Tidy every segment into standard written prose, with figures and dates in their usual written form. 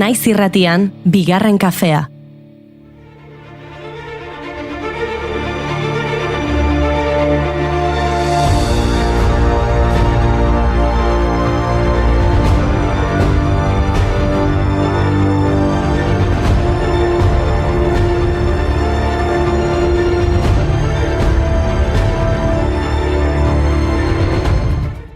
Naiz irratian, bigarren kafea.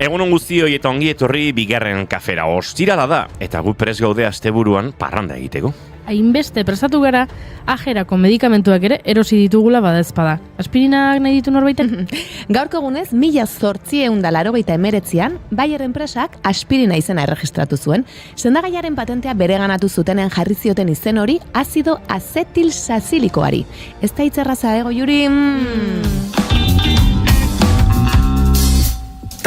Egunon guztioi eta ongi etorri bigarren kafera. Ostirala da, eta gu prest gaude asteburuan parranda egiteko. Hainbeste prestatu gara, ajerako medikamentuak ere erosi ditugula badaezpada. Aspirinak nahi ditu norbaitek? Gaurko egunez, 1889an, Bayer enpresak aspirina izena erregistratu zuen. Sendagaiaren patentea bereganatu zutenen jarri zioten izen hori azido azetilsazilikoari. Ez da hitzerraza Juri?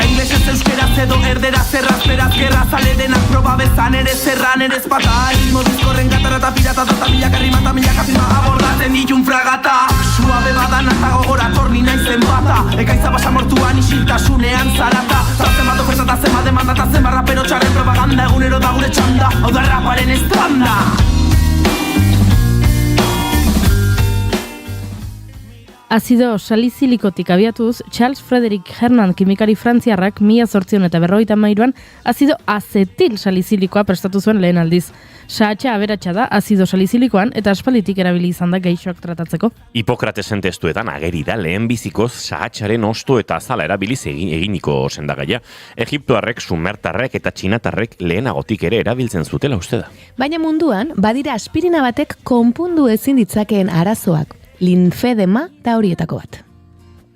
Inglesez euskeraz edo erderaz erraz beraz gerra zale denak proba bezan ere zerran ere ezpata Ilmo bizkorren gatara eta pirata eta milak arrimata milak afirma abordatzen ditun fragata Suabe badan eta gogora torni naizen bata Ekaitza basamortuan isiltasunean zarata Zazen bat oferta eta zema demanda eta zema rapero txarren propaganda Egunero da gure txanda, hau da raparen estranda Azido salizilikotik abiatuz, Charles Frederick Hermann kimikari frantziarrak 1853an azido azetil salizilikoa prestatu zuen lehen aldiz. Sahatxa aberatsa da azido salizilikoan eta aspalditik erabili izan da gaixoak tratatzeko. Hipokratesen testuetan ageri da lehenbizikoz sahatxaren osto eta azala erabiliz eginiko sendagaia. Egiptoarrek, sumertarrek eta txinatarrek lehenagotik ere erabiltzen zutela uste da. Baina munduan, badira aspirina batek konpundu ezin ditzakeen arazoak. Linfedema da horietako bat.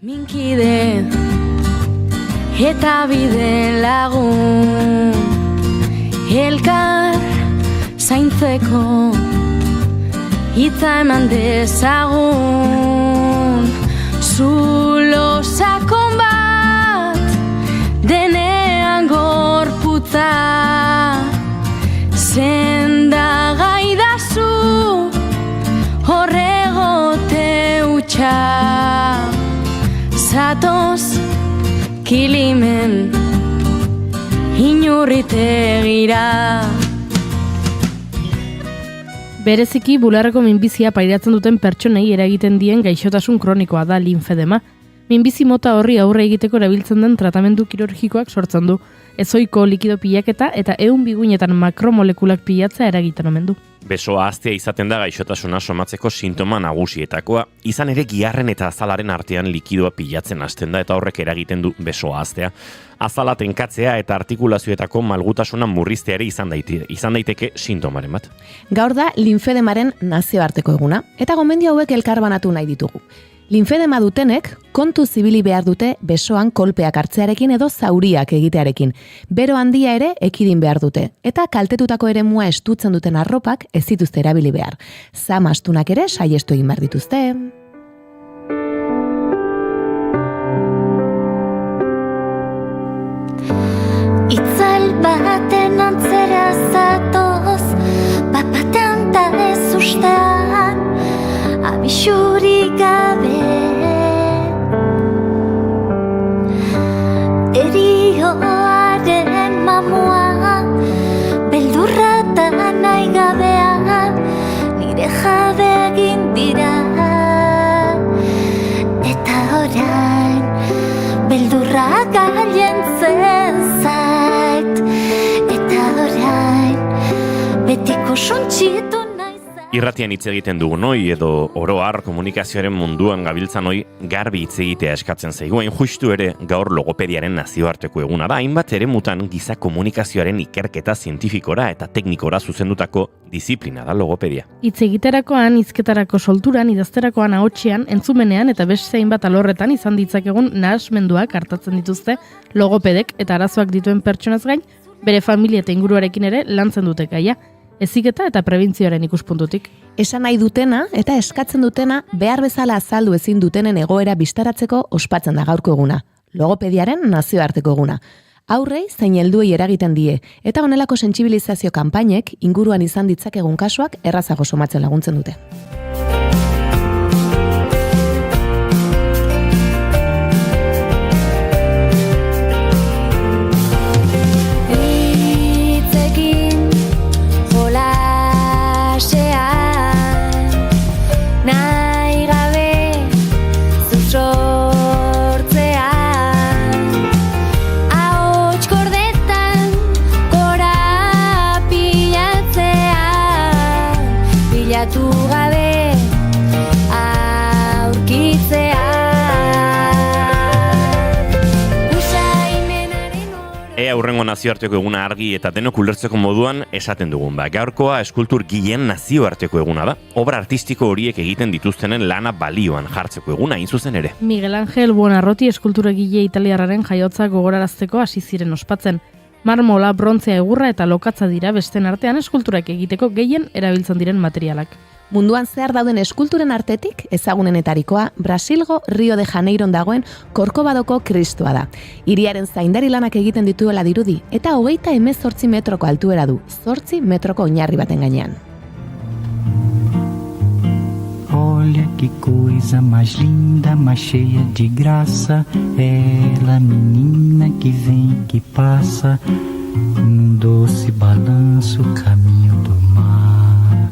Minkide eta bide lagun elkar zaintzeko hitza eman dezagun zulo sakon bat denean gorputza zendagai dazu horregote utxa zatoz kilimen inurritegira. Bereziki bularreko minbizia pairatzen duten pertsonei eragiten dien gaixotasun kronikoa da linfedema. Minbizi mota horri aurre egiteko erabiltzen den tratamendu kirurgikoak sortzen du. Ezoiko likido pilaketa eta 100 biguinetan makromolekulak pilatzea eragiten omen du. Besoa ahaztea izaten da gaixotasuna somatzeko sintoma nagusietakoa, izan ere giharren eta azalaren artean likidoa pilatzen hasten da eta horrek eragiten du besoa ahaztea. Azala tenkatzea eta artikulazioetako malgutasuna murrizteare izan daiteke sintomaren bat. Gaur da linfedemaren nazioarteko eguna, eta gomendio hauek elkarbanatu nahi ditugu. Linfedema dutenek kontu zibili behar dute besoan kolpeak hartzearekin edo zauriak egitearekin. Bero handia ere ekidin behar dute, eta kaltetutako eremua estutzen duten arropak ez dituzte erabili behar. Zama astunak ere saiestu egin behar dituzte. Itzal baten antzera zatoz, bapatean ta ez ustean, abisurik gabe. Erioaren mamua, beldurra eta nahi gabea, nire jabe egin dira. Eta orain, beldurra gailentzen zait. Eta orain, betiko suntxitu. Irratian hitz egiten dugu noi edo oroar komunikazioaren munduan gabiltzan noi garbi hitz egitea eskatzen zaigu. Hain justu ere gaur logopediaren nazioarteko eguna da. Hainbat ere mutan giza komunikazioaren ikerketa zientifikora eta teknikora zuzendutako disiplina da logopedia. Hitz egiterakoan, hizketarako solturan, idazterakoan ahotsean, entzumenean eta beste hainbat alorretan izan ditzakegun nahasmenduak hartatzen dituzte logopedek eta arazoak dituen pertsonaz gain, bere familia eta inguruarekin ere lantzen dute gaia. Heziketa eta prebentzioaren ikuspuntutik. Esan nahi dutena eta eskatzen dutena behar bezala azaldu ezin dutenen egoera bistaratzeko ospatzen da gaurko eguna. Logopediaren nazioarteko eguna. Aurrei zein helduei eragiten die eta honelako sentsibilizazio kanpainek inguruan izan ditzakegun kasuak errazago somatzen laguntzen dute. Hitzekin jola hurrengo nazioarteko eguna argi eta denok ulertzeko moduan esaten dugun. Gaurkoa eskultur gileen nazioarteko eguna da. Obra artistiko horiek egiten dituztenen lana balioan jartzeko eguna hain zuzen ere. Miguel Ángel Buonarroti eskulturegile italiarraren jaiotza gogorarazteko hasi ziren ospatzen. Marmola, brontzea, egurra eta lokatza dira besten artean eskulturak egiteko gehien erabiltzen diren materialak. Munduan zehar dauden eskulturen artetik, ezagunenetarikoa, Brasilgo Rio de Janeiron dagoen Korkobadoko Kristoa da. Hiriaren zaindari lanak egiten dituela dirudi, eta 38 metroko altuera du, 8 metroko oinarri baten gainean. Olha que coisa mais linda, mais cheia de graça, ela menina que vem que passa, num doce balanço caminho do mar.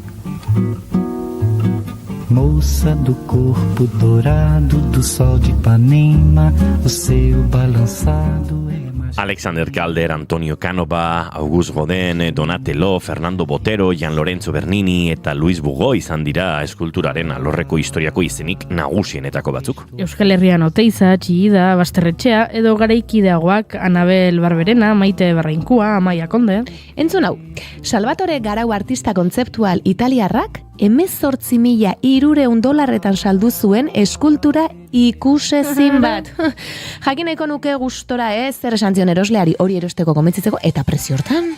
Moça do corpo dourado do sol de Ipanema, o seu balançado é Alexander Calder, Antonio Canova, August Rodin, Donatello, Fernando Botero, Gian Lorenzo Bernini eta Luis Bugo izan dira eskulturaren alorreko historiako izenik nagusienetako batzuk. Euskal Herrian Oteiza, Txillida, Basterretxea edo garaikideagoak Anabel Barberena, Maite Barrainkua, Amaia Konde. Entzun hau, Salvatore Garau artista kontzeptual italiarrak 18.300 dolarretan saldu zuen eskultura ikusezin bat. Jakin nahiko nuke gustora zer esan zion erosleari hori erosteko komentzitzeko eta prezio hortan.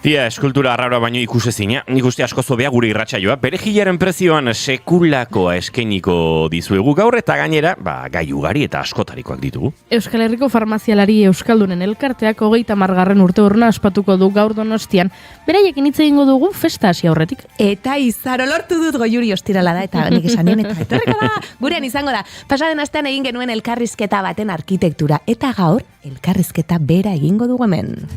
Tia, eskultura arraroa baino ikusezina, nik uste asko zobea gure irratsaioa. Bere jilaren prezioan sekulakoa eskainiko dizuegu gaur eta gainera, gai ugari eta askotarikoak ditugu. Euskal Herriko farmazialari Euskaldunen elkarteak 30. urte urruna ospatuko du gaur Donostian. Beraiekin hitz egingo dugu festa hasi aurretik. Eta izaro lortu dut Goiuri ostirala da, eta nik esan nion, eta etorriko da, gurean izango da. Pasaden astean egin genuen elkarrizketa baten arkitektura, eta gaur elkarrizketa bera egingo dugu hemen.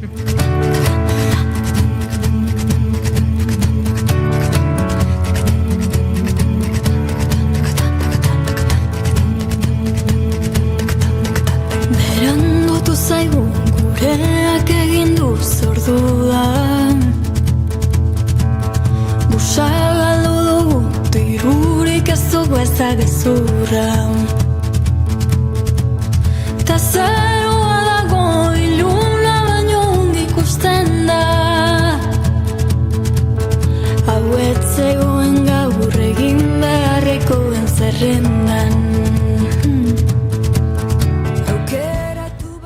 Zaigu gureak egin du zorduan Busa galdu dugu dirurik ez dugu ezagezurra Ta zerua dago iluna baino hundik usten da Hau etzegoen gaur egin beharrekoen zerrendan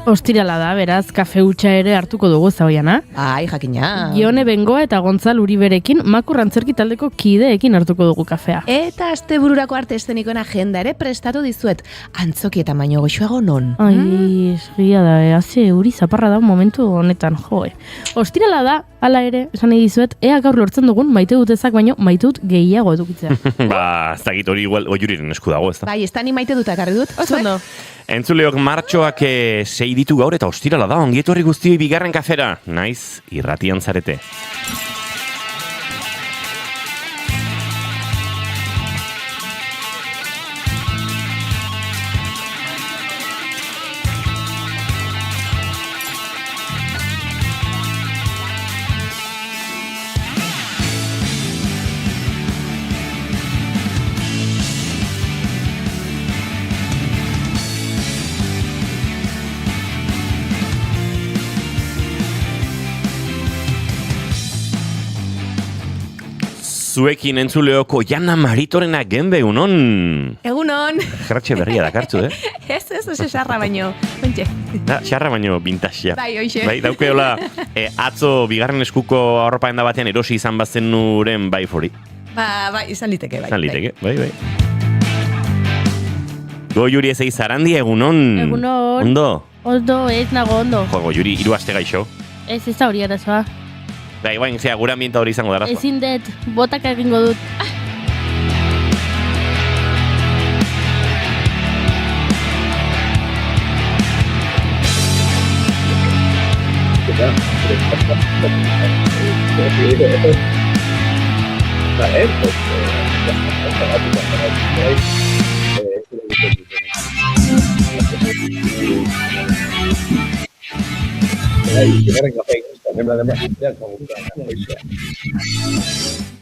Ostirala da, beraz, kafe hutsa ere hartuko dugu zaoiana. Ai, jakina. Gione Bengoa eta Gontzal Uriberekin Makur Antzerki taldeko kideekin hartuko dugu kafea. Eta astebururako arte eszenikoen agenda ere prestatu dizuet. Antzoki eta baino goxuago non. Ai, egia da, haze uri zaparra da momentu honetan, joe. Ostirala da, hala ere, esan nahi dizuet, ea gaur lortzen dugun maite dut ezak baino maite dut gehiago edukitzea. Ez dakit hori igual Oiuriren esku dago, ez da? Bai, ez da ni maite dut akarri dut. Osondo. Entzuleok martxoak 6 ditu gaur eta ostirala da, ongietorri guztioi bigarren kafera, naiz irratian zarete. Zuekin entzuleoko Jana Maritorena genbe egunon. Egunon. Jerratxe berria dakartzu, Ez xarra baino. Bentxe. Xarra baino bintaxia. Bai, hoxe. Bai, daukeola, atzo bigarren eskuko arropaenda batean erosi izan bazen nuren bai fori. Bai, izan liteke, bai. Izan liteke, bai. Goiuri ezei zarandi, egunon. Egunon. Ondo? Ondo, ez nago ondo. Jo, Goiuri, 3 aste gaixo. Ez da hori arazoa. Da, iguain, zera, gura ambienta hori izango da arazoa. Ezin dut, botak egingo dut.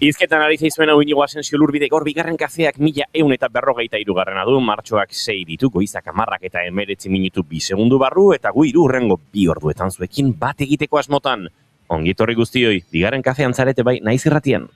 Izketan ari zaizuen hau Inigo Asensio Lurbide gaur bigarren kafeak 1143 du, martxoak 6 ditu, goizak 10 eta 19 minutu 2 segundu barru, eta gu 3 hurrengo 2 orduetan zuekin bat egiteko asmotan. Ongi etorri guztioi, bigarren kafean zarete bai, naiz irratian.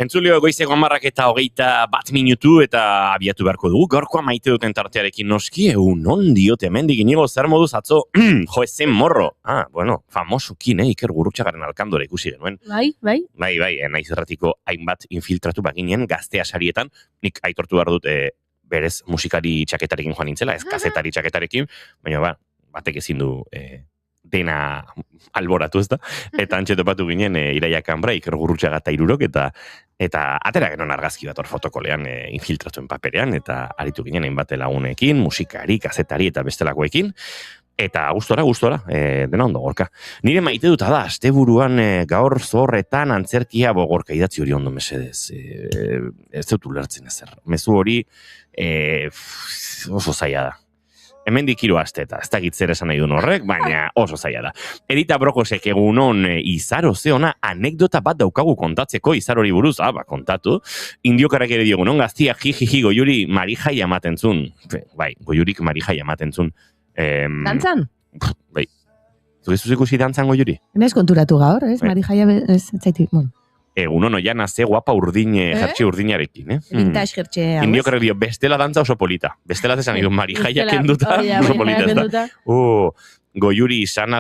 Entzulio goizeko 10:21 minutu eta abiatu beharko dugu. Gaurkoa maite duten tartearekin noski, egunon diote hemendik Inigo zer moduz atzo, jo ezen morro. Bueno, famosukin, Iker Gurrutxagaren alkandora ikusi genuen. Bai. Bai, naiz erratiko hainbat infiltratu baginen gaztea sarietan, nik aitortu behar dut berez musikari txaketarekin joan nintzela, ez kazetari txaketarekin, baina batek ezin du dena alboratu, ez da? Eta antxe topatu ginen Iraia Kanbra, Iker Gurrutxaga eta Irurok, eta atera genon argazki bat hor fotokolean infiltratuen paperean, eta aritu ginen hainbat lagunekin, musikari, kazetari eta bestelakoekin, eta gustora, dena ondo gorka. Nire maite dut da, asteburuan gaur zorretan antzerkia Gorka idatzi hori ondo mesedez. Ez dut ulertzen ezer. Mezu hori oso zaila da. Hemendik 3 aste eta ez dakit zer esan nahi duen horrek, baina oso zaila da. Edita Brokosek egunon izaro zeona anekdota bat daukagu kontatzeko izarori buruz, kontatu. Indiokarrak ere diogu, non gaztia jijiji Goiuri marijai ematen zun. Bai, Goiurik marijai ematen zun. Dantzan? Bai. Zuk ikusi dantzan Goiuri? Hemen konturatu gaur, ez? Marijaia ez zaitik, Egunon oian ze guapa jertxe urdinarekin, Vintage jertxe. Indiokarrak dio, bestela dantza oso polita. Bestela zesan idun marijaia kenduta oso polita, ez da? Goiuri sana,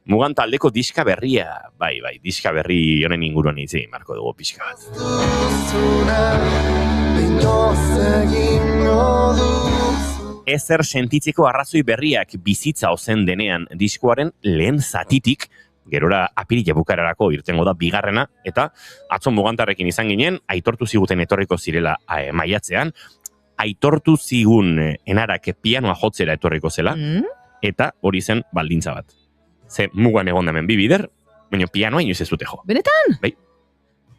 mugan taldeko diska berria. Bai, diska berri honen inguruan hitz egin marko dugu pixka bat. Ezer sentitzeko arrazoi berriak bizitza ozen denean diskoaren lehen zatitik, gerora apirila bukararako irtengo da bigarrena, eta atzo mugantarrekin izan ginen, aitortu ziguten etorriko zirela maiatzean, aitortu zigun enarak pianoa jotzera etorriko zela, eta hori zen baldintza bat. Ze mugan egon hemen bi bider, baina pianoa inoiz ez dute jo. Benetan? Bai.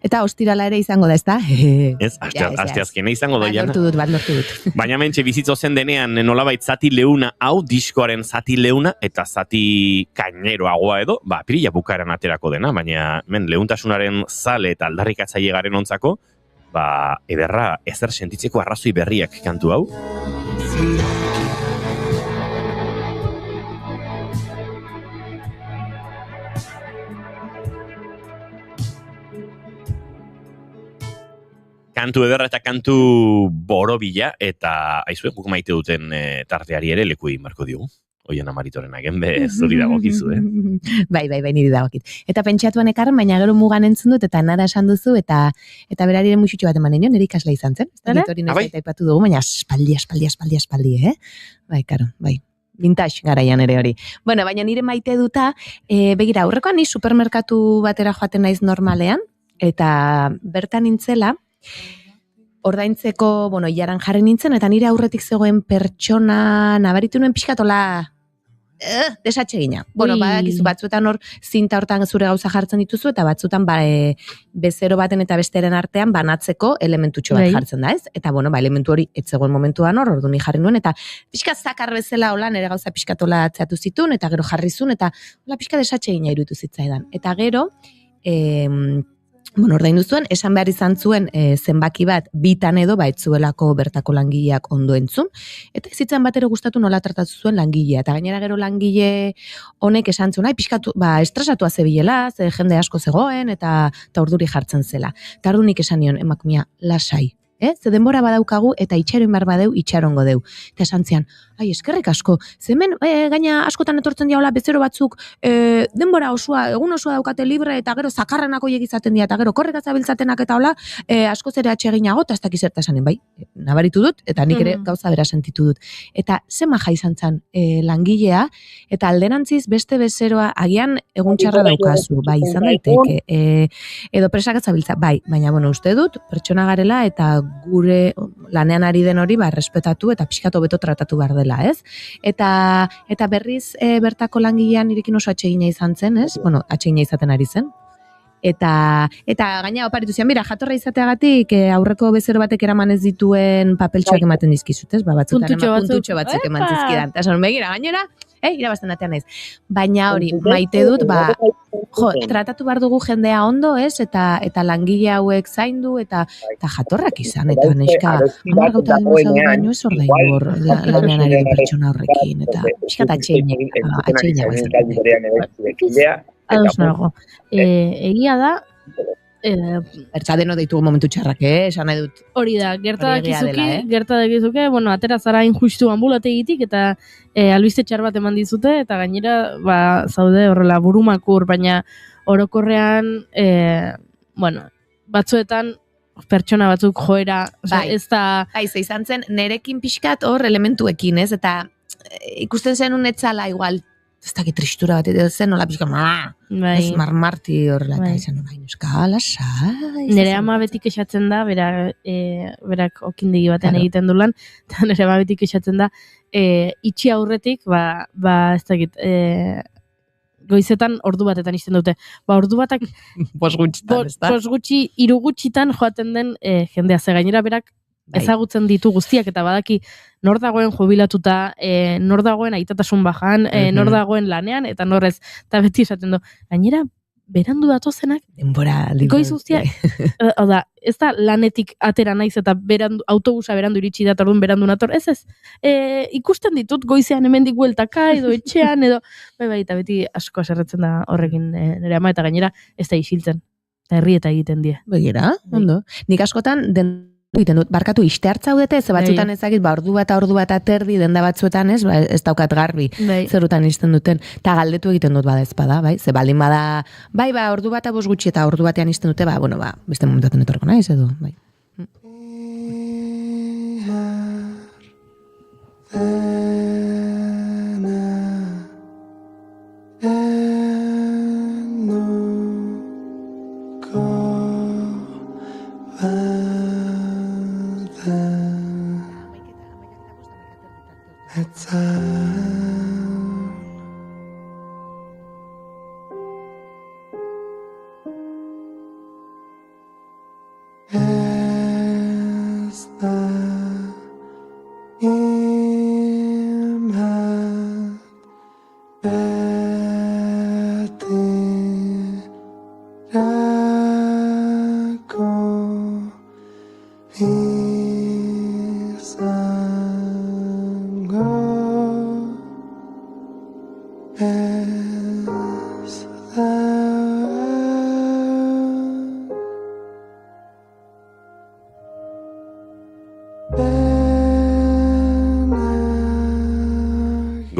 Eta ostirala ere izango da, ezta? Ez, asteazkena izango doian. Bat lortu dut. Baina mentxe bizitzo zen denean nolabait zati leuna, hau diskoaren zati leuna eta zati kaineroagoa edo, pirila bukaeran aterako dena, baina leuntasunaren zale eta aldarrikatzaile garen ontzako, ederra ezer sentitzeko arrazoi berriak kantu hau. Kantu ederra eta kantu borobila, eta aizue guk maite duten tarteari ere leku egin marko diogu. Oien Amaritoren agenbe zuri dagokizu, Bai, niri dagokit. Eta pentsatuan ekarren, baina gero mugan entzun dut, eta nada esan duzu, eta berari ere musutxo bat eman nion, nire ikasla izan zen. Hori nahi eta ipatu dugu, baina espaldi, Bai, karo, bai. Vintage garaian ere hori. Bueno, baina nire maite duta, begira, aurrekoan ni supermerkatu batera joaten naiz normalean, eta bertan nintzela, ordaintzeko, ilaran jarri nintzen, eta nire aurretik zegoen pertsona nabaritu nuen pixkatola desatsegina. Badakizu batzuetan hor zinta hortan zure gauza jartzen dituzu, eta batzuetan bezero baten eta besteren artean banatzeko elementutxo bat jartzen da, ez? Eta elementu hori etzegoen momentuan hor, ordu ni jarri nuen, eta pixka zakar bezala hola nire gauza pixkatola atzeatu zitun, eta gero jarrizun, eta hola pixka desatsegina iruditu zitzaidan. Eta gero, ordaindu zuen, esan behar izan zuen zenbaki bat bitan edo baitzuelako bertako langileak ondo entzun, eta ezitzen batero gustatu nola tratatu zuen langilea, eta gainera gero langile honek esan zuen, pixkatu, estresatua zebilela, jende asko zegoen, eta urduri jartzen zela. Eta ordunik esan nion, emakumea, lasai. Ze denbora badaukagu eta itxaroin bar badeu, itxarongo deu. Eta esan zian, eskerrik asko, zemen gaina askotan etortzen diaola bezero batzuk denbora osoa, egun osoa daukate libre eta gero zakarrenako izaten dira, eta gero korreka zabiltzatenak eta hola, asko zere atseginago, eta ez dakizerta esanen, nabaritu dut, eta nik ere gauza bera sentitu dut. Eta ze maja izan zen langilea, eta alderantziz beste bezeroa, agian egun txarra daukazu, izan daiteke, edo presak zabiltza, baina uste dut, pertsona garela, eta gure lanean ari den hori respetatu eta pixkatu beto tratatu behar dela, ez? Eta berriz bertako langilean irekin oso atsegina izan zen, ez? Atsegina izaten ari zen. Eta gaina oparitu zian, mira, jatorra izateagatik aurreko bezero batek eraman ez dituen papeltxoak ematen dizkizut, ez? Batzutan puntutxo batzuk eman zizkidan. Eta esan, begira, gainera, irabazten atean naiz. Baina hori, maite dut, tratatu behar dugu jendea ondo, ez? Eta langile hauek zaindu, eta jatorrak izan, eta neska, hamar gauta dengo baino ez ordaindu hor lanean ari den pertsona horrekin, eta pixkat atxeina bazen. Ados nago. Egia da, Bertxadeno ditugu momentu txarrak, esan nahi dut. Hori da, gerta dakizuke, atera zara injustu ambulategitik, eta albiste txar bat eman dizute, eta gainera, zaude horrela burumakur, baina orokorrean, batzuetan, pertsona batzuk joera, ez da... izan zen, nerekin pixkat hor elementuekin, ez, eta ikusten zen unetzala igual, ez dakit tristura bat, edo zen, nola pixka, ez marmarti horrela, eta izan, lasai. Nire ama betik esatzen da, berak okindegi batean egiten du lan, eta nire ama betik esatzen da, itxi aurretik, ez dakit, goizetan ordu batetan izten dute. Ordu batak... Bos gutxi, iru gutxitan joaten den jendea, ze gainera berak ezagutzen ditu guztiak, eta badaki nor dagoen jubilatuta, nor dagoen aitatasun bajan, nor dagoen lanean, eta norrez, eta beti esaten du, gainera, berandu datozenak, goiz guztia, ez da lanetik atera naiz, eta autobusa berandu iritsi da, orduan berandu nator, ez, ikusten ditut goizean hemendik bueltaka, edo etxean, edo, eta beti asko aserretzen da horrekin nire ama, eta gainera, ez da isiltzen, eta herri eta egiten die. Begira, ondo. Nik askotan, egiten dut, barkatu iste hartzaudete, ze batzutan ezagit, ordu bat aterdi, denda batzuetan ez daukat garbi, zerutan izten duten, eta galdetu egiten dut bada ezpada, ze baldin bada, ordu bat abos gutxi eta ordu batean izten dute, beste momentuaten etorko naiz edo, bai.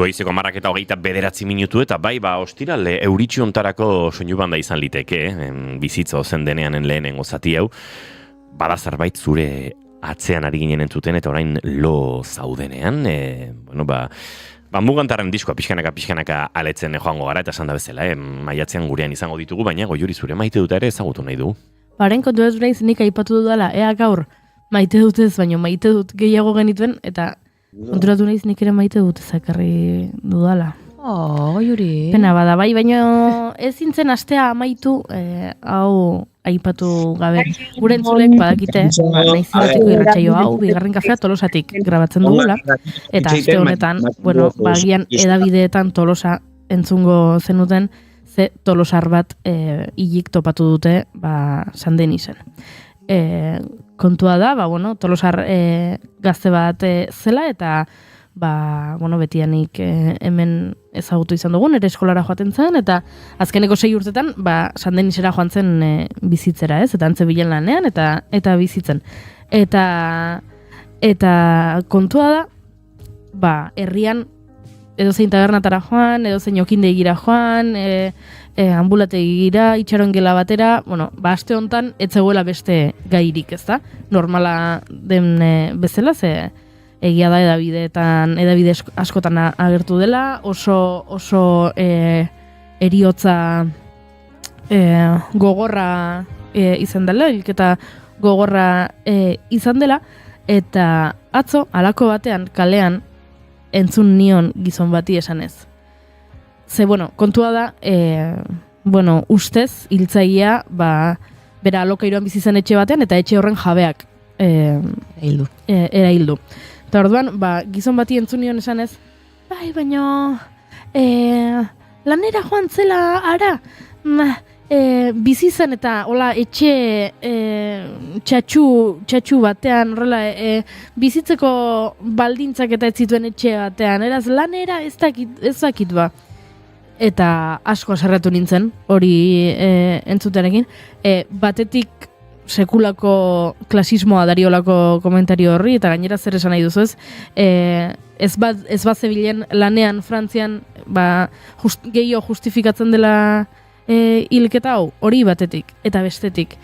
Goizeko 10:29 eta bai, ostirale euritxu ontarako soinu banda izan liteke, bizitza ozen denean lehenengo zati hau, bada zerbait zure atzean ari ginen entzuten eta orain lo zaudenean, mugantarren diskoa pixkanaka aletzen joango gara, eta esan da bezala, maiatzean gurean izango ditugu, baina Goiuri zure maite dut ere ezagutu nahi du. Baren kontu ez bereiz nik aipatu dudala, ea gaur maite dutez, baina maite dut gehiago genituen, eta konturatu nahiz nik ere maite dut ezakarri dudala. Goiuri. Pena bada, bai, baina ez zintzen astea amaitu, hau aipatu gabe. Gure entzulek badakite, nahi zirateko irratsaio hau, bigarren kafea Tolosatik grabatzen dugula, eta aste honetan, bagian edabideetan Tolosa entzungo zenuten, ze Tolosar bat hilik topatu dute San Denisen. Kontua da, Tolosar gazte bat zela, eta betianik hemen ezagutu izan dugun, ere eskolara joaten zen, eta azkeneko 6 urtetan, San Denisera joan zen bizitzera, ez? Eta antze bilen lanean, eta bizitzen. Eta kontua da, herrian, edozein tabernatara joan, edozein okindegira joan, ambulategira, itxaron gela batera, aste hontan, ez zegoela beste gairik, ez da? Normala den bezala, ze egia da edabide askotan agertu dela, oso eriotza gogorra izan dela, hilketa gogorra izan dela, eta atzo, halako batean, kalean, entzun nion gizon bati esanez. Ze, kontua da, ustez, hiltzailea, bera alokairuan bizi zen etxe batean, eta etxe horren jabeak eraildu. Eta orduan, gizon bati entzun nion esanez, baina lanera joan zela ara, bizi zen eta hola etxe txatxu batean, horrela bizitzeko baldintzak eta ez zituen etxe batean, eraz lanera ez dakit ba. Eta asko haserretu nintzen, hori entzutearekin, batetik sekulako klasismoa dariolako komentario horri, eta gainera zer esan nahi duzu ez, ez bat zebilen lanean Frantzian gehiago justifikatzen dela hilketa hau, hori batetik, eta bestetik.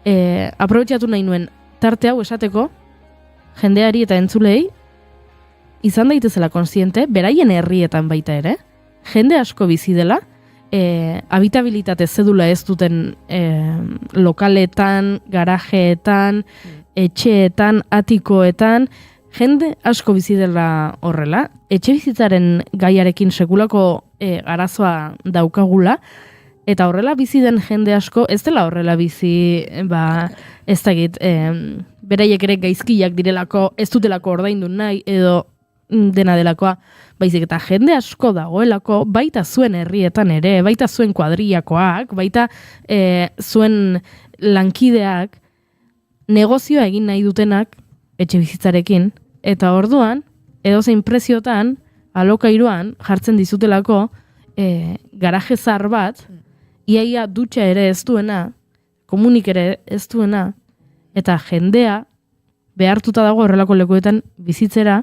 Aprobetxatu nahi nuen tarte hau esateko, jendeari eta entzulei, izan daitezela konsiente, beraien herrietan baita ere, jende asko bizi dela, habitabilitate zedula ez duten lokaletan, garajeetan, etxeetan, atikoetan, jende asko bizi dela horrela, etxe bizitzaren gaiarekin sekulako arazoa daukagula, eta horrela bizi den jende asko, ez dela horrela bizi, ez dakit, beraiek ere gaizkiak direlako, ez dutelako ordaindu nahi, edo dena delakoa, baizik eta jende asko dagoelako, baita zuen herrietan ere, baita zuen kuadrillakoak, baita zuen lankideak, negozioa egin nahi dutenak etxe bizitzarekin, eta orduan, edozein preziotan, alokairuan jartzen dizutelako garaje zahar bat, iaia dutxa ere ez duena, komunik ere ez duena, eta jendea behartuta dago horrelako lekuetan bizitzera,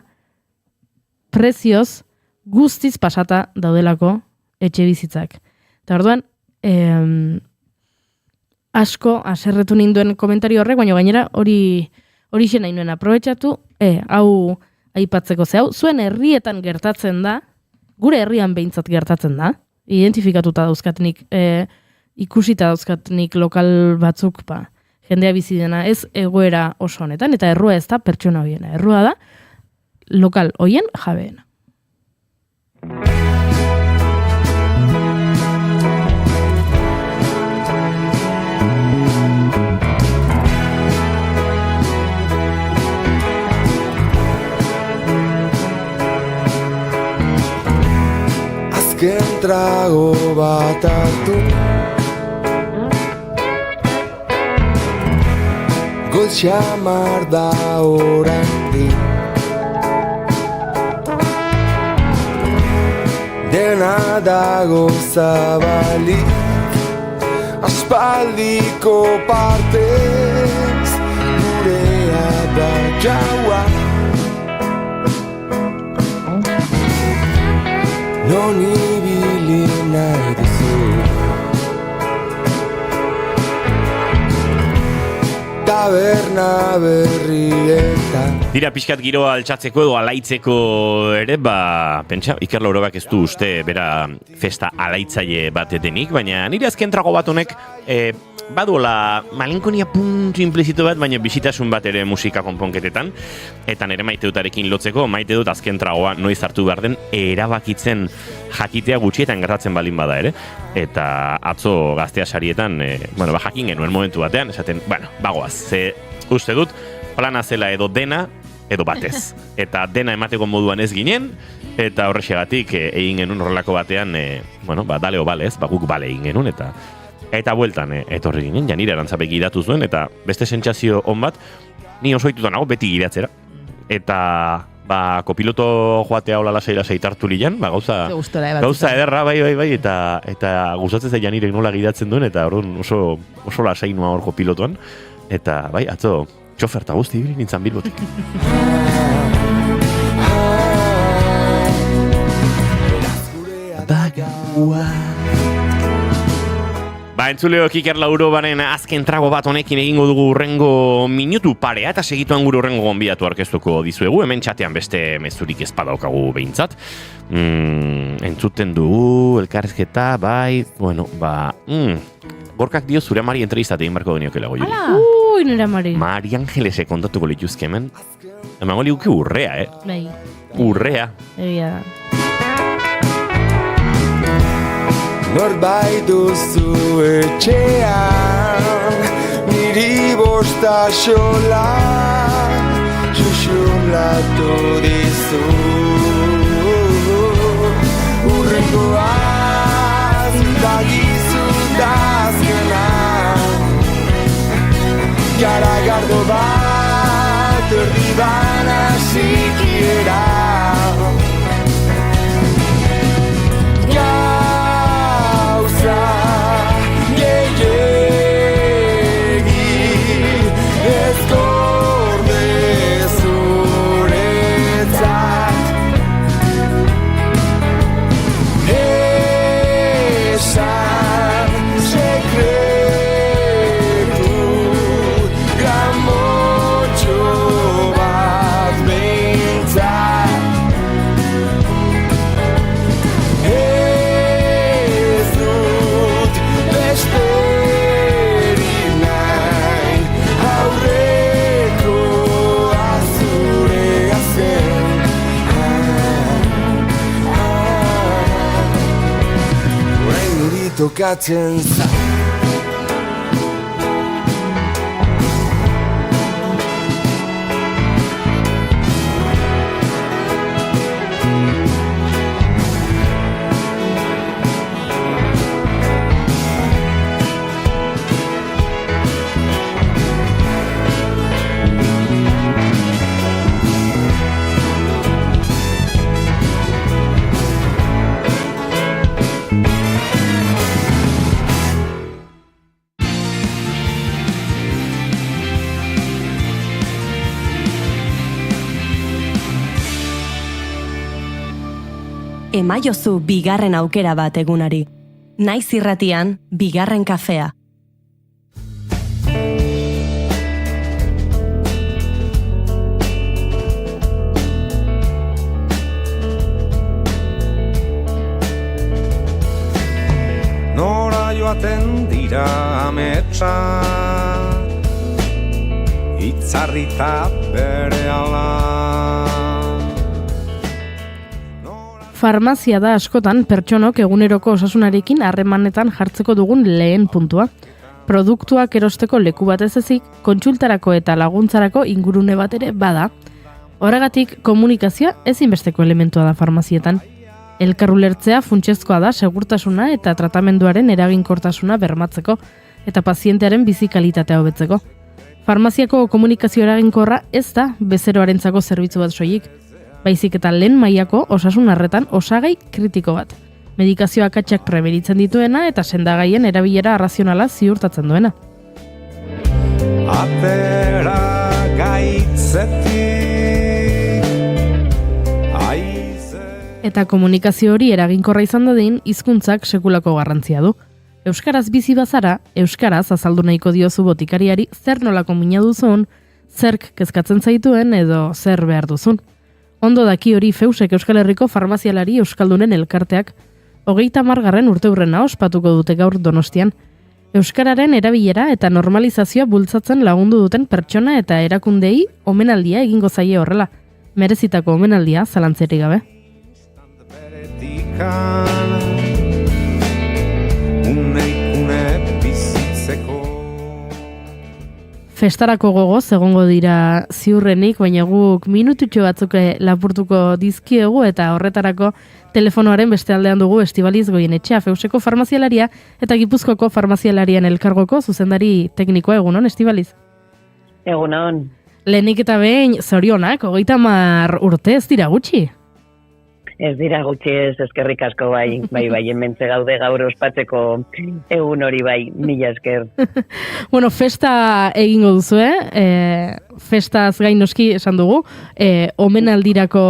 prezioz guztiz pasata daudelako etxe bizitzak. Eta orduan, asko haserretu ninduen komentario horrek, baina gainera hori xe nahi nuen aprobetxatu, hau aipatzeko ze hau, zuen herrietan gertatzen da, gure herrian behintzat gertatzen da, identifikatuta dauzkatnik, ikusita dauzkatnik lokal batzuk, jendea bizi dena ez egoera oso honetan, eta errua ez da pertsona hoiena, errua da lokal hoien jabeena. Azken trago bat hartu, goiz xamar da oraindik, dena dago zabalik, aspaldiko partez, gurea da jaua. taberna berrietan. Dira pixkat giroa altxatzeko edo alaitzeko ere, pentsa, Iker Laurobak ez du uste bera festa alaitzaile bat denik, baina nire azken trago bat honek baduela malinkonia puntu implizito bat, baina bizitasun bat ere musika konponketetan, eta nire maite dutarekin lotzeko, maite dut azken tragoa noiz hartu behar den erabakitzen jakitea gutxietan gertatzen balin bada ere, eta atzo Gaztea sarietan, jakin genuen momentu batean, esaten, bagoaz, ze uste dut, plana zela edo dena, edo batez. Eta dena emateko moduan ez ginen, eta horrexegatik egin genuen horrelako batean, dale o bale ez, guk bale egin genuen, eta bueltan etorri ginen, janire arantzapek gidatu zuen, eta beste sentsazio on bat, ni oso hituta nago beti gidatzera. Eta, kopiloto joatea hola lasaira zeitartu lian, gauza ederra, bai, eta gustatzen zait janire nola gidatzen duen, eta oso lasainua hor kopilotoan, eta bai, atzo, txoferta guzti ibili nintzen Bilbotik. Entzuleok Iker Laurobaren azken trago bat honekin egingo dugu urrengo minutu parea, eta segituan gure urrengo gonbidatu aurkeztuko dizuegu, hemen txatean beste mezurik ez badaukagu behintzat. Entzuten dugu, elkarrezketa, Gorkak dio zure Mari entrevistate egin barko deniokela goiuri. Nire Mari. Mari Angelese kontatuko lituzke hemen. Emango liguke urrea, Bai. Urrea. Egia da. Norbait duzu etxean, niri bosta xola, xuxumlatu dizu. Urrengoaz bagizu dazkena, garagardo bat erdi bana sikiera. Tokatzen za. Emaiozu bigarren aukera bat egunari. Naiz irratian, bigarren kafea. Nora joaten dira ametsa, itzarrita bere ala. Farmazia da askotan pertsonok eguneroko osasunarekin harremanetan jartzeko dugun lehen puntua. Produktuak erosteko leku batez ezik, kontsultarako eta laguntzarako ingurune bat ere bada. Horregatik, komunikazioa ezinbesteko elementua da farmazietan. Elkar ulertzea funtsezkoa da segurtasuna eta tratamenduaren eraginkortasuna bermatzeko eta pazientearen bizi kalitatea hobetzeko. Farmaziako komunikazio eraginkorra ez da bezeroarentzako zerbitzu bat soilik, baizik eta lehen mailako osasun arretan osagai kritiko bat. Medikazio akatsak prebenitzen dituena eta sendagaien erabilera arrazionala ziurtatzen duena. Atera gaitzetik aize. Eta komunikazio hori eraginkorra izan dadin, hizkuntzak sekulako garrantzia du. Euskaraz bizi bazara, euskaraz azaldu nahiko diozu botikariari zer nolako mina duzun, zerk kezkatzen zaituen edo zer behar duzun. Ondo daki hori Feusek Euskal Herriko farmazialari euskaldunen elkarteak 30. urteurrena ospatuko dute gaur Donostian. Euskararen erabilera eta normalizazioa bultzatzen lagundu duten pertsona eta erakundei omenaldia egingo zaie horrela. Merezitako omenaldia zalantzerik gabe. Festarako gogoz egongo dira ziurrenik, baina guk minututxo batzuk lapurtuko dizkiegu eta horretarako telefonoaren beste aldean dugu Estibaliz Goienetxea, Feuseko farmazialaria eta Gipuzkoako farmazialarien elkargoko zuzendari teknikoa. Egunon, Estibaliz? Egunon. Lehenik eta behin, zorionak, 30 urte ez dira gutxi? Ez dira gutxi, ez eskerrik asko bai, hementze gaude gaur ospatzeko egun hori bai, mila esker. Bueno, festa egingo duzu, festaz gain noski esan dugu, omenaldirako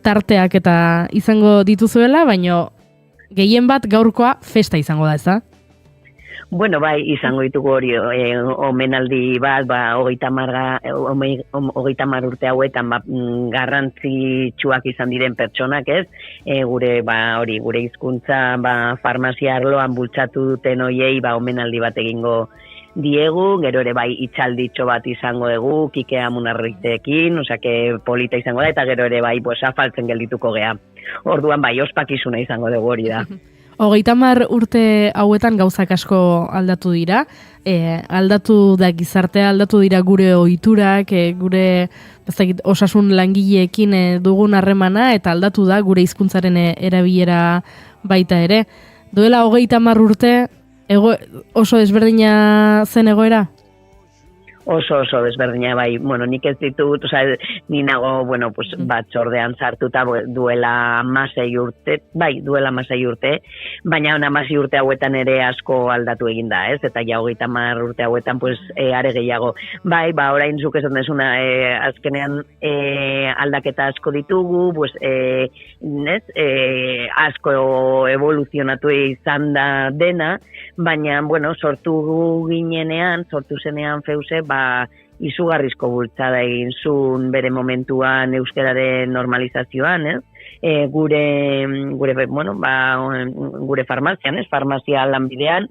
tarteak eta izango dituzuela, baina gehien bat gaurkoa festa izango da, ez da? Bueno, bai, izango ditugu hori omenaldi bat, 30 urte hauetan garrantzitsuak izan diren pertsonak, ez? Gure hizkuntza farmazia arloan bultzatu duten hoiei omenaldi bat egingo diegu, gero ere bai itxalditxo bat izango dugu, Kike Amunarriteekin, osake polita izango da, eta gero ere bai afaltzen geldituko gea. Orduan bai, ospakizuna izango dugu hori da. 30 urte hauetan gauzak asko aldatu dira, aldatu da gizartea, aldatu dira gure ohiturak, gure osasun langileekin dugun harremana, eta aldatu da gure hizkuntzaren erabilera baita ere. Duela 30 urte oso desberdina zen egoera? Oso desberdina bai, nik ez ditut, ni nago, batzordean sartuta duela 16 urte, duela 16 urte, baina 16 urte hauetan ere asko aldatu egin da, ez? Eta ja 30 urte hauetan, are gehiago. Bai, orain zuk esan desuna, azkenean aldaketa asko ditugu, asko evoluzionatu izan da dena, baina, sortu zenean Feuse, izugarrizko bultzada egin zuen bere momentuan euskararen normalizazioan, gure farmazian, farmazia lanbidean,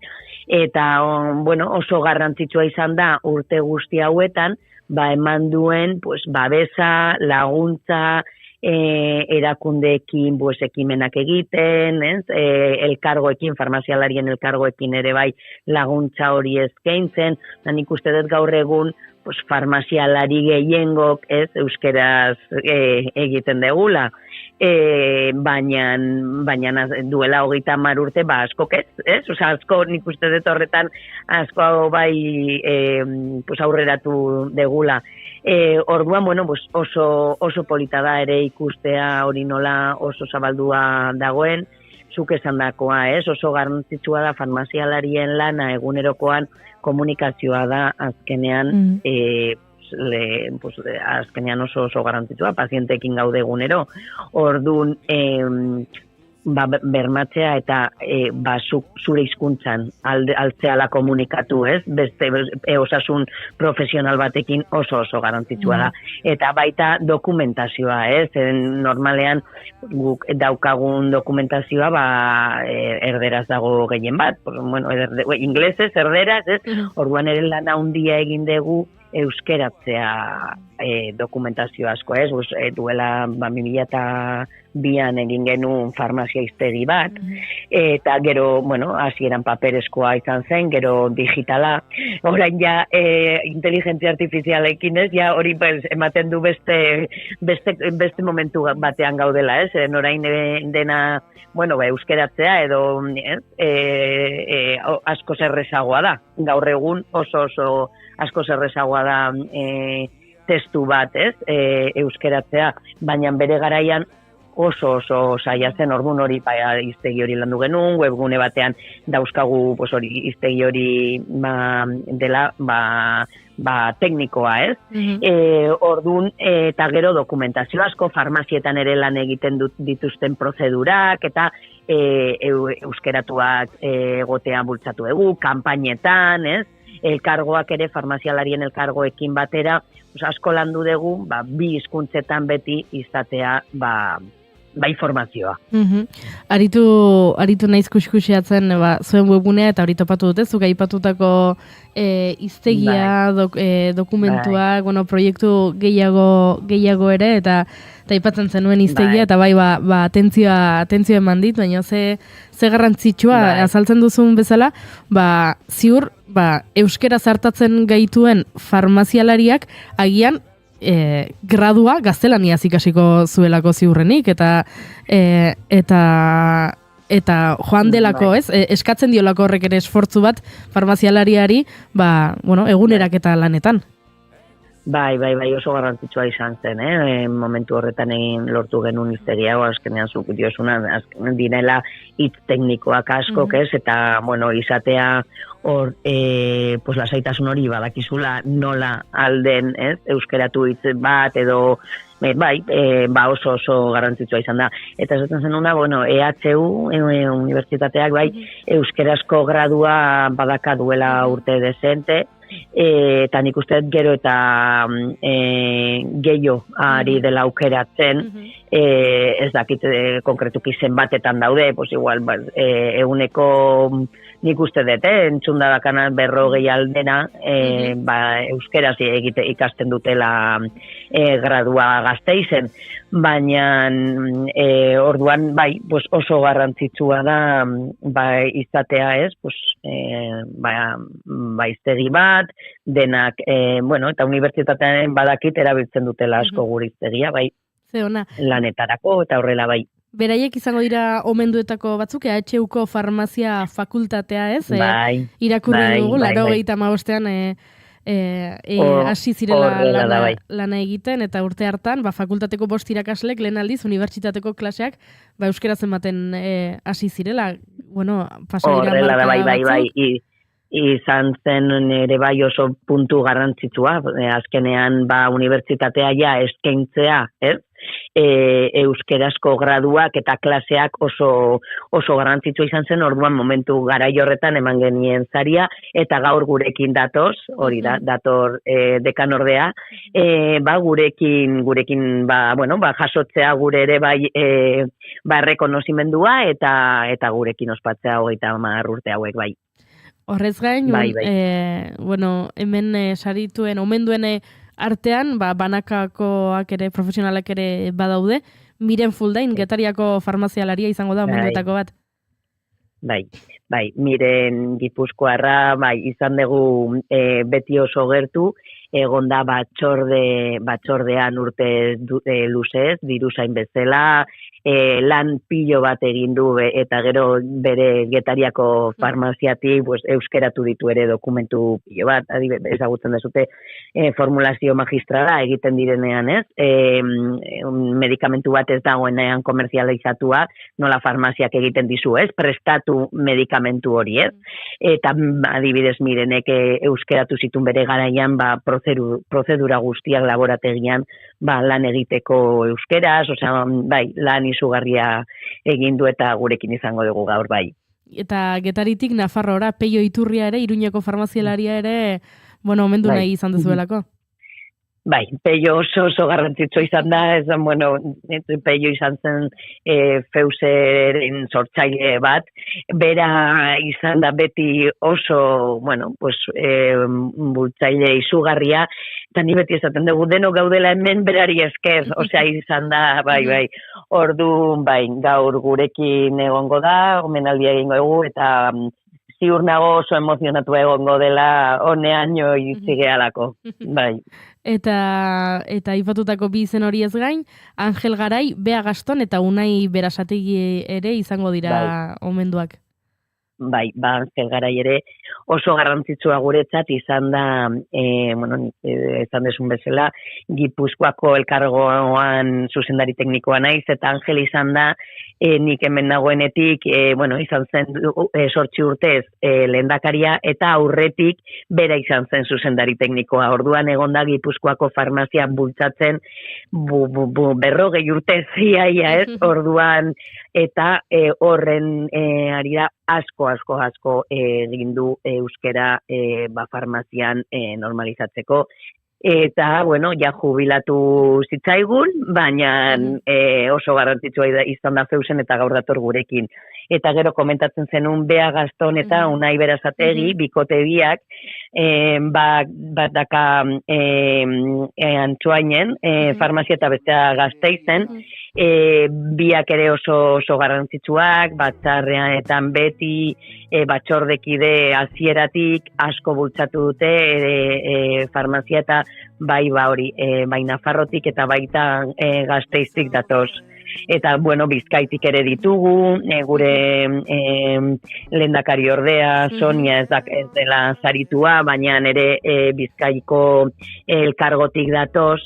eta oso garrantzitsua izan da urte guzti hauetan, eman duen babesa, laguntza, erakundeekin ekimenak egiten, elkargoekin, farmazialarien elkargoekin ere bai laguntza hori eskaintzen, nik uste dut gaur egun farmazialari gehiengok euskeraz egiten degula, baina duela 30 urte askok ez? Asko nik uste dut horretan asko bai aurreratu degula. Orduan, oso polita da ere ikustea hori nola oso zabaldua dagoen, zuk esan dakoa, oso garrantzitsua da farmazialarien lana egunerokoan komunikazioa da azkenean, azkenean oso garrantzitsua, pazienteekin gaude egunero. Orduan, bermatzea eta zure hizkuntzan altzeala komunikatu, beste osasun profesional batekin oso garrantzitsua da. Eta baita dokumentazioa, normalean guk daukagun dokumentazioa erderaz dago gehien bat, inglesez, erderaz, orduan ere lan handia egin dugu euskeratzea dokumentazio asko, duela 2002an egin genuen farmazia hiztegi bat, eta gero, hasieran paperezkoa izan zen, gero digitala, orain ja inteligentzia artifizialekin hori ematen du beste momentu batean gaudela, orain dena, euskeratzea edo asko zerrezagoa da, gaur egun oso asko zerrezagoa da testu bat, euskeratzea, baina bere garaian oso zaila zen, orduan hori hiztegi hori landu genuen, webgune batean dauzkagu hiztegi hori dela teknikoa, orduan, eta gero dokumentazio asko, farmazietan ere lan egiten dituzten prozedurak, eta euskeratuak egotea bultzatu dugu, kanpainetan, ez? Elkargoak ere, farmazialarien elkargoekin batera, asko landu dugu, bi hizkuntzetan beti izatea, informazioa. Aritu naiz kuskusiatzen zuen webgunea eta hori topatu dute, zuk aipatutako hiztegia, dokumentua, proiektu gehiago ere, eta aipatzen zenuen hiztegia, eta atentzioa eman dit, baina ze garrantzitsua azaltzen duzun bezala, ziur, euskera zartatzen gaituen farmazialariak agian gradua gaztelaniaz ikasiko zuelako ziurrenik, eta joan delako, ez? Eskatzen diolako horrek ere esfortzu bat farmazialariari, egunerak eta lanetan. Bai, oso garrantzitsua izan zen, momentu horretan egin lortu genuen hiztegia, azkenean zuk diosuna, direla hitz teknikoak askok, ez? Eta, izatea hor, lasaitasun hori badakizula nola alden, ez? Euskeratu hitz bat edo, oso garrantzitsua izan da. Eta esaten zenuna, EHU, unibertsitateak, euskerazko gradua badaka duela urte dezente, eta nik uste gero eta gehiago ari dela aukeratzen, ez dakit konkretuki zenbatetan daude, igual eguneko nik uste dut, entzunda dakana 40 aldena, euskeraz ikasten dutela gradua Gasteizen, baina orduan oso garrantzitsua da izatea, ez, hiztegi bat, denak, eta unibertsitatean badakit erabiltzen dutela asko gure hiztegia, lanetarako eta horrela Beraiek izango dira omenduetako batzuk, EHUko farmazia fakultatea, ez? Irakurri dugu, 85ean hasi zirela lana egiten, eta urte hartan, fakultateko 5 irakaslek lehen aldiz, unibertsitateko klaseak, euskera zenbaten hasi zirela, pasa dira marka batzuk. Izan zen ere oso puntu garrantzitsua, azkenean unibertsitatea eskaintzea, ez? Euskerazko graduak eta klaseak oso garrantzitsua izan zen, orduan momentu garai horretan eman genien zaria, eta gaur gurekin datoz, hori da, dator dekanordea, gurekin jasotzea gure ere errekonozimendua eta gurekin ospatzea 30 urte hauek Horrez gain, hemen sarituen, omenduen artean, banakakoak ere, profesionalak ere badaude, Miren Fuldain, Getariako farmazialaria izango da omenduetako bat. Miren Gipuzkoarra, izan dugu beti oso gertu, egonda batzordean urte luzez, diruzain bezala, lan pilo bat egin du eta gero bere Getariako farmaziatik euskeratu ditu ere dokumentu pilo bat, ezagutzen dezute formulazio magistrala egiten direnean, ez? Medikamentu bat ez dagoenean komerzializatua, nola farmaziak egiten dizu, ez? Prestatu medikamentu hori, ez? Eta adibidez Mirenek euskeratu zituen bere garaian prozedura guztiak laborategian lan egiteko euskeraz, lan izugarria egin du eta gurekin izango dugu gaur Eta Getaritik Nafarroara, Peio Iturria ere, Iruñeko farmazialaria ere, omendu nahi izan dezuelako. Peio oso garrantzitsua izan da, Peio izan zen Feuseren sortzaile bat, bera izan da beti oso, bultzaile izugarria, eta ni beti esaten dugu, deno gaudela hemen berari esker, izan da, ordu, gaur gurekin egongo da, omenaldia egingo dugu, eta ziur nago oso emozionatu egongo dela honean zigealako, Eta aipatutako bi izen hori ez gain, Angel Garai, Bea Gaston eta Unai Berasategi ere izango dira omenduak. Bai, Angel Garai ere oso garrantzitsua guretzat izan da, esan desun bezala, Gipuzkoako elkargoan zuzendari teknikoa naiz, eta Angel izan da, nik hemen nagoenetik, izan zen 8 urtez lehendakaria, eta aurretik bera izan zen zuzendari teknikoa. Orduan egonda Gipuzkoako farmazia bultzatzen 40 urtez iaia, ez? Orduan, eta horren ari da asko egin du euskera farmazian normalizatzeko. Eta, ja jubilatu zitzaigun, baina oso garrantzitsua izan da zeusen eta gaur dator gurekin. Eta gero komentatzen zenun Bea Gaston eta Unai Berazategi, bikote biak, bat daka Antsoainen, farmazia eta bestea Gasteizen, biak ere oso garrantzitsuak, batzarrean beti batzordekide hasieratik asko bultzatu dute farmazia eta bai Nafarrotik eta baita Gasteiztik datoz. Eta, Bizkaitik ere ditugu, gure lehendakari ordea, Sonia ez dela zaritua, baina ere Bizkaiko elkargotik datoz,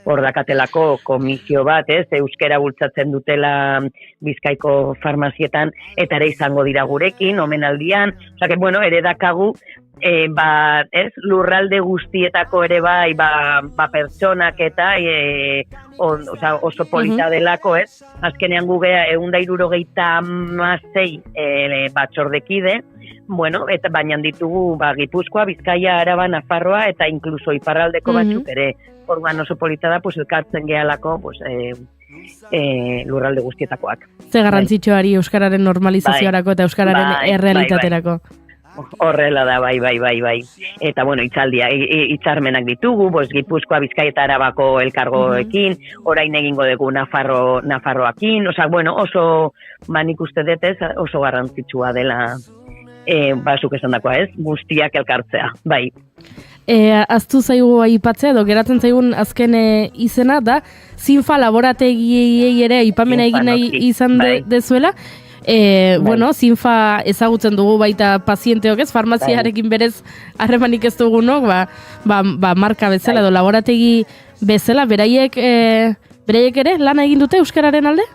hor dakatelako komisio bat, euskera bultzatzen dutela Bizkaiko farmazietan, eta ere izango dira gurekin, omenaldian, ere dakagu, lurralde guztietako ere bai, pertsonak eta oso polita delako, azkenean gugea 176 batzordekide, eta baina ditugu Gipuzkoa, Bizkaia, Araba, Nafarroa eta inkluso iparraldeko batzuk ere. Orduan oso polita da, elkartzen gehalako lurralde guztietakoak. Ze garrantzitsuari euskararen normalizazioarako eta euskararen errealitaterako. Horrela da, bai. Eta, hitzarmenak ditugu, Gipuzkoa, Bizkaia eta Arabako elkargoekin, orain egingo dugu Nafarroakin, oso, nik uste dut oso garrantzitsua dela, zuk esan dakoa guztiak elkartzea, bai. Aztu zaigu aipatzea edo geratzen zaigun azken izena da, Zinfa laborategiei ere aipamena egin nahi izan dezuela. Zinfa ezagutzen dugu baita pazienteok farmaziarekin berez harremanik ez dugunok, marka bezala edo laborategi bezala, beraiek ere lana egin dute euskararen alde?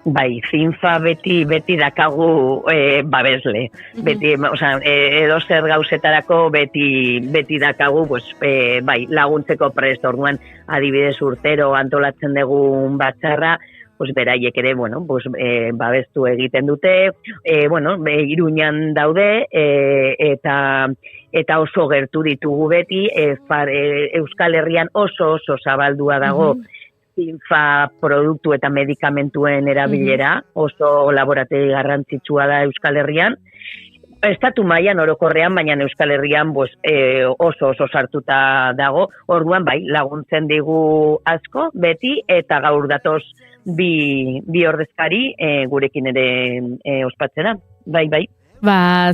Bai, Zinfa beti dakagu babesle. Beti, edo zer gauzetarako beti dakagu, laguntzeko prest. Orduan, adibidez urtero antolatzen dugun batzarra, beraiek ere, babestu egiten dute, Iruñan daude, eta oso gertu ditugu beti, Euskal Herrian oso zabaldua dago, Zinfa produktu eta medikamentuen erabilera, oso laborategi garrantzitsua da Euskal Herrian. Estatu mailan orokorrean, baina Euskal Herrian oso sartuta dago. Orduan, laguntzen digu asko, beti, eta gaur datoz bi ordezkari gurekin ere ospatzera. Bai.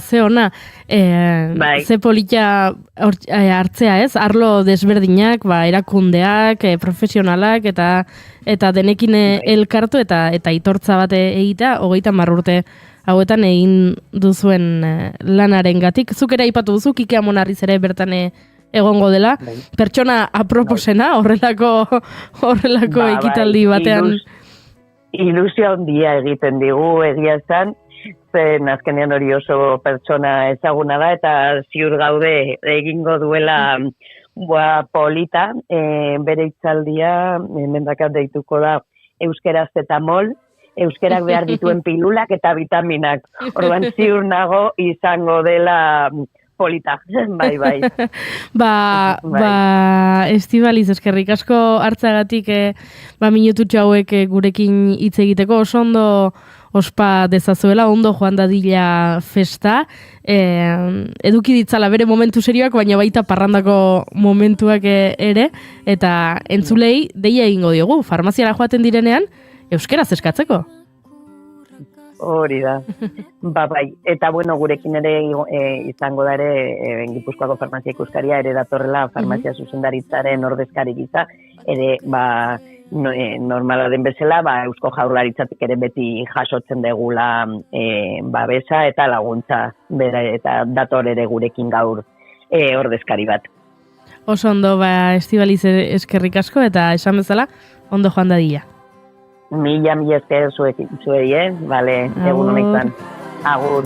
Ze ona, ze polita hartzea arlo desberdinak, erakundeak, profesionalak, eta denekin elkartu eta itortza bat egitea, 30 urte hauetan egin duzuen lanaren gatik. Zuk ere aipatu duzu, Kike Amonarriz ere bertan egongo dela. Pertsona aproposena, horrelako ekitaldi batean. Ilusio handia egiten digu, egia esan, zen azkenean hori oso pertsona ezaguna da, eta ziur gaude egingo duela polita, bere hitzaldia, mendakat deituko da euskeraz eta mol, euskerak behar dituen pilulak eta vitaminak. Orduan ziur nago izango dela polita, bai. Estibaliz, eskerrik asko hartzagatik minututxo hauek gurekin hitz egiteko, oso ondo ospa dezazuela, ondo joan dadila festa, eduki ditzala bere momentu serioak, baina baita parrandako momentuak ere, eta entzulei deia egingo diogu, farmaziara joaten direnean, euskeraz eskatzeko. Hori da. Bai. Eta gurekin ere izango da ere Gipuzkoako farmazia ikuskaria ere datorrela farmazia zuzendaritzaren ordezkari gisa, ere normala den bezala, Eusko Jaurlaritzatik ere beti jasotzen degula babesa eta laguntza, eta dator ere gurekin gaur ordezkari bat. Oso ondo, Estibaliz eskerrik asko, eta esan bezala, ondo joan dadila. Mila esker zuei, bale, egun honek zan. Agur.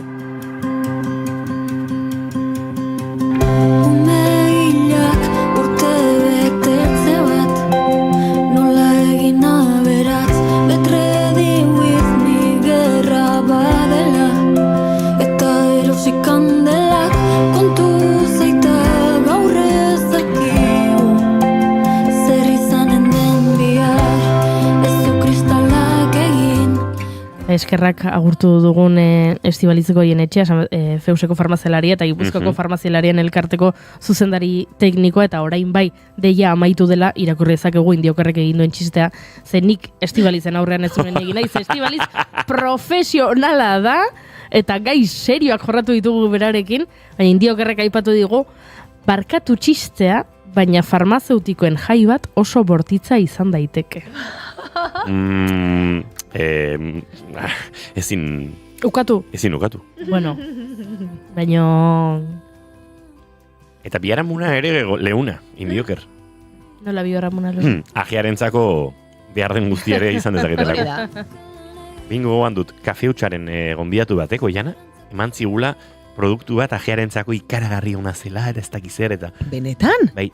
Umeilak urte betetze bat, nola egin aberatz, get ready with me gerra badela, eta erosik kandelak kontu zeita gaur ez dakigu, zer izanen den bihar, ez du kristalak egin. Eskerrak agurtu dugun Estibalizeko etxea, Feuseko farmazialaria eta Gipuzkoako farmazialarien elkarteko zuzendari teknikoa, eta orain bai deia amaitu dela irakurri dezakegu Indiokerrek egin duen txistea, ze nik Estibalizen aurrean ez zuen egin nahi, ze Estibaliz profesionala da, eta gai serioak jorratu ditugu berarekin, baina Indiokerrek aipatu digu, barkatu txistea, baina farmazeutikoen jai bat oso bortitza izan daiteke. Ezin ukatu. Bueno, baino... Eta biharamuna ere leuna, Indioker. Nola biharamuna leuna? Ajearentzako behar den guztia ere izan dezaketelako. Bingo goan dut, kafeutxaren gonbidatu bateko, Jana, eman zigula produktu bat ajearentzako ikaragarri ona zela, eta ez dakizer, eta... Benetan? Bai,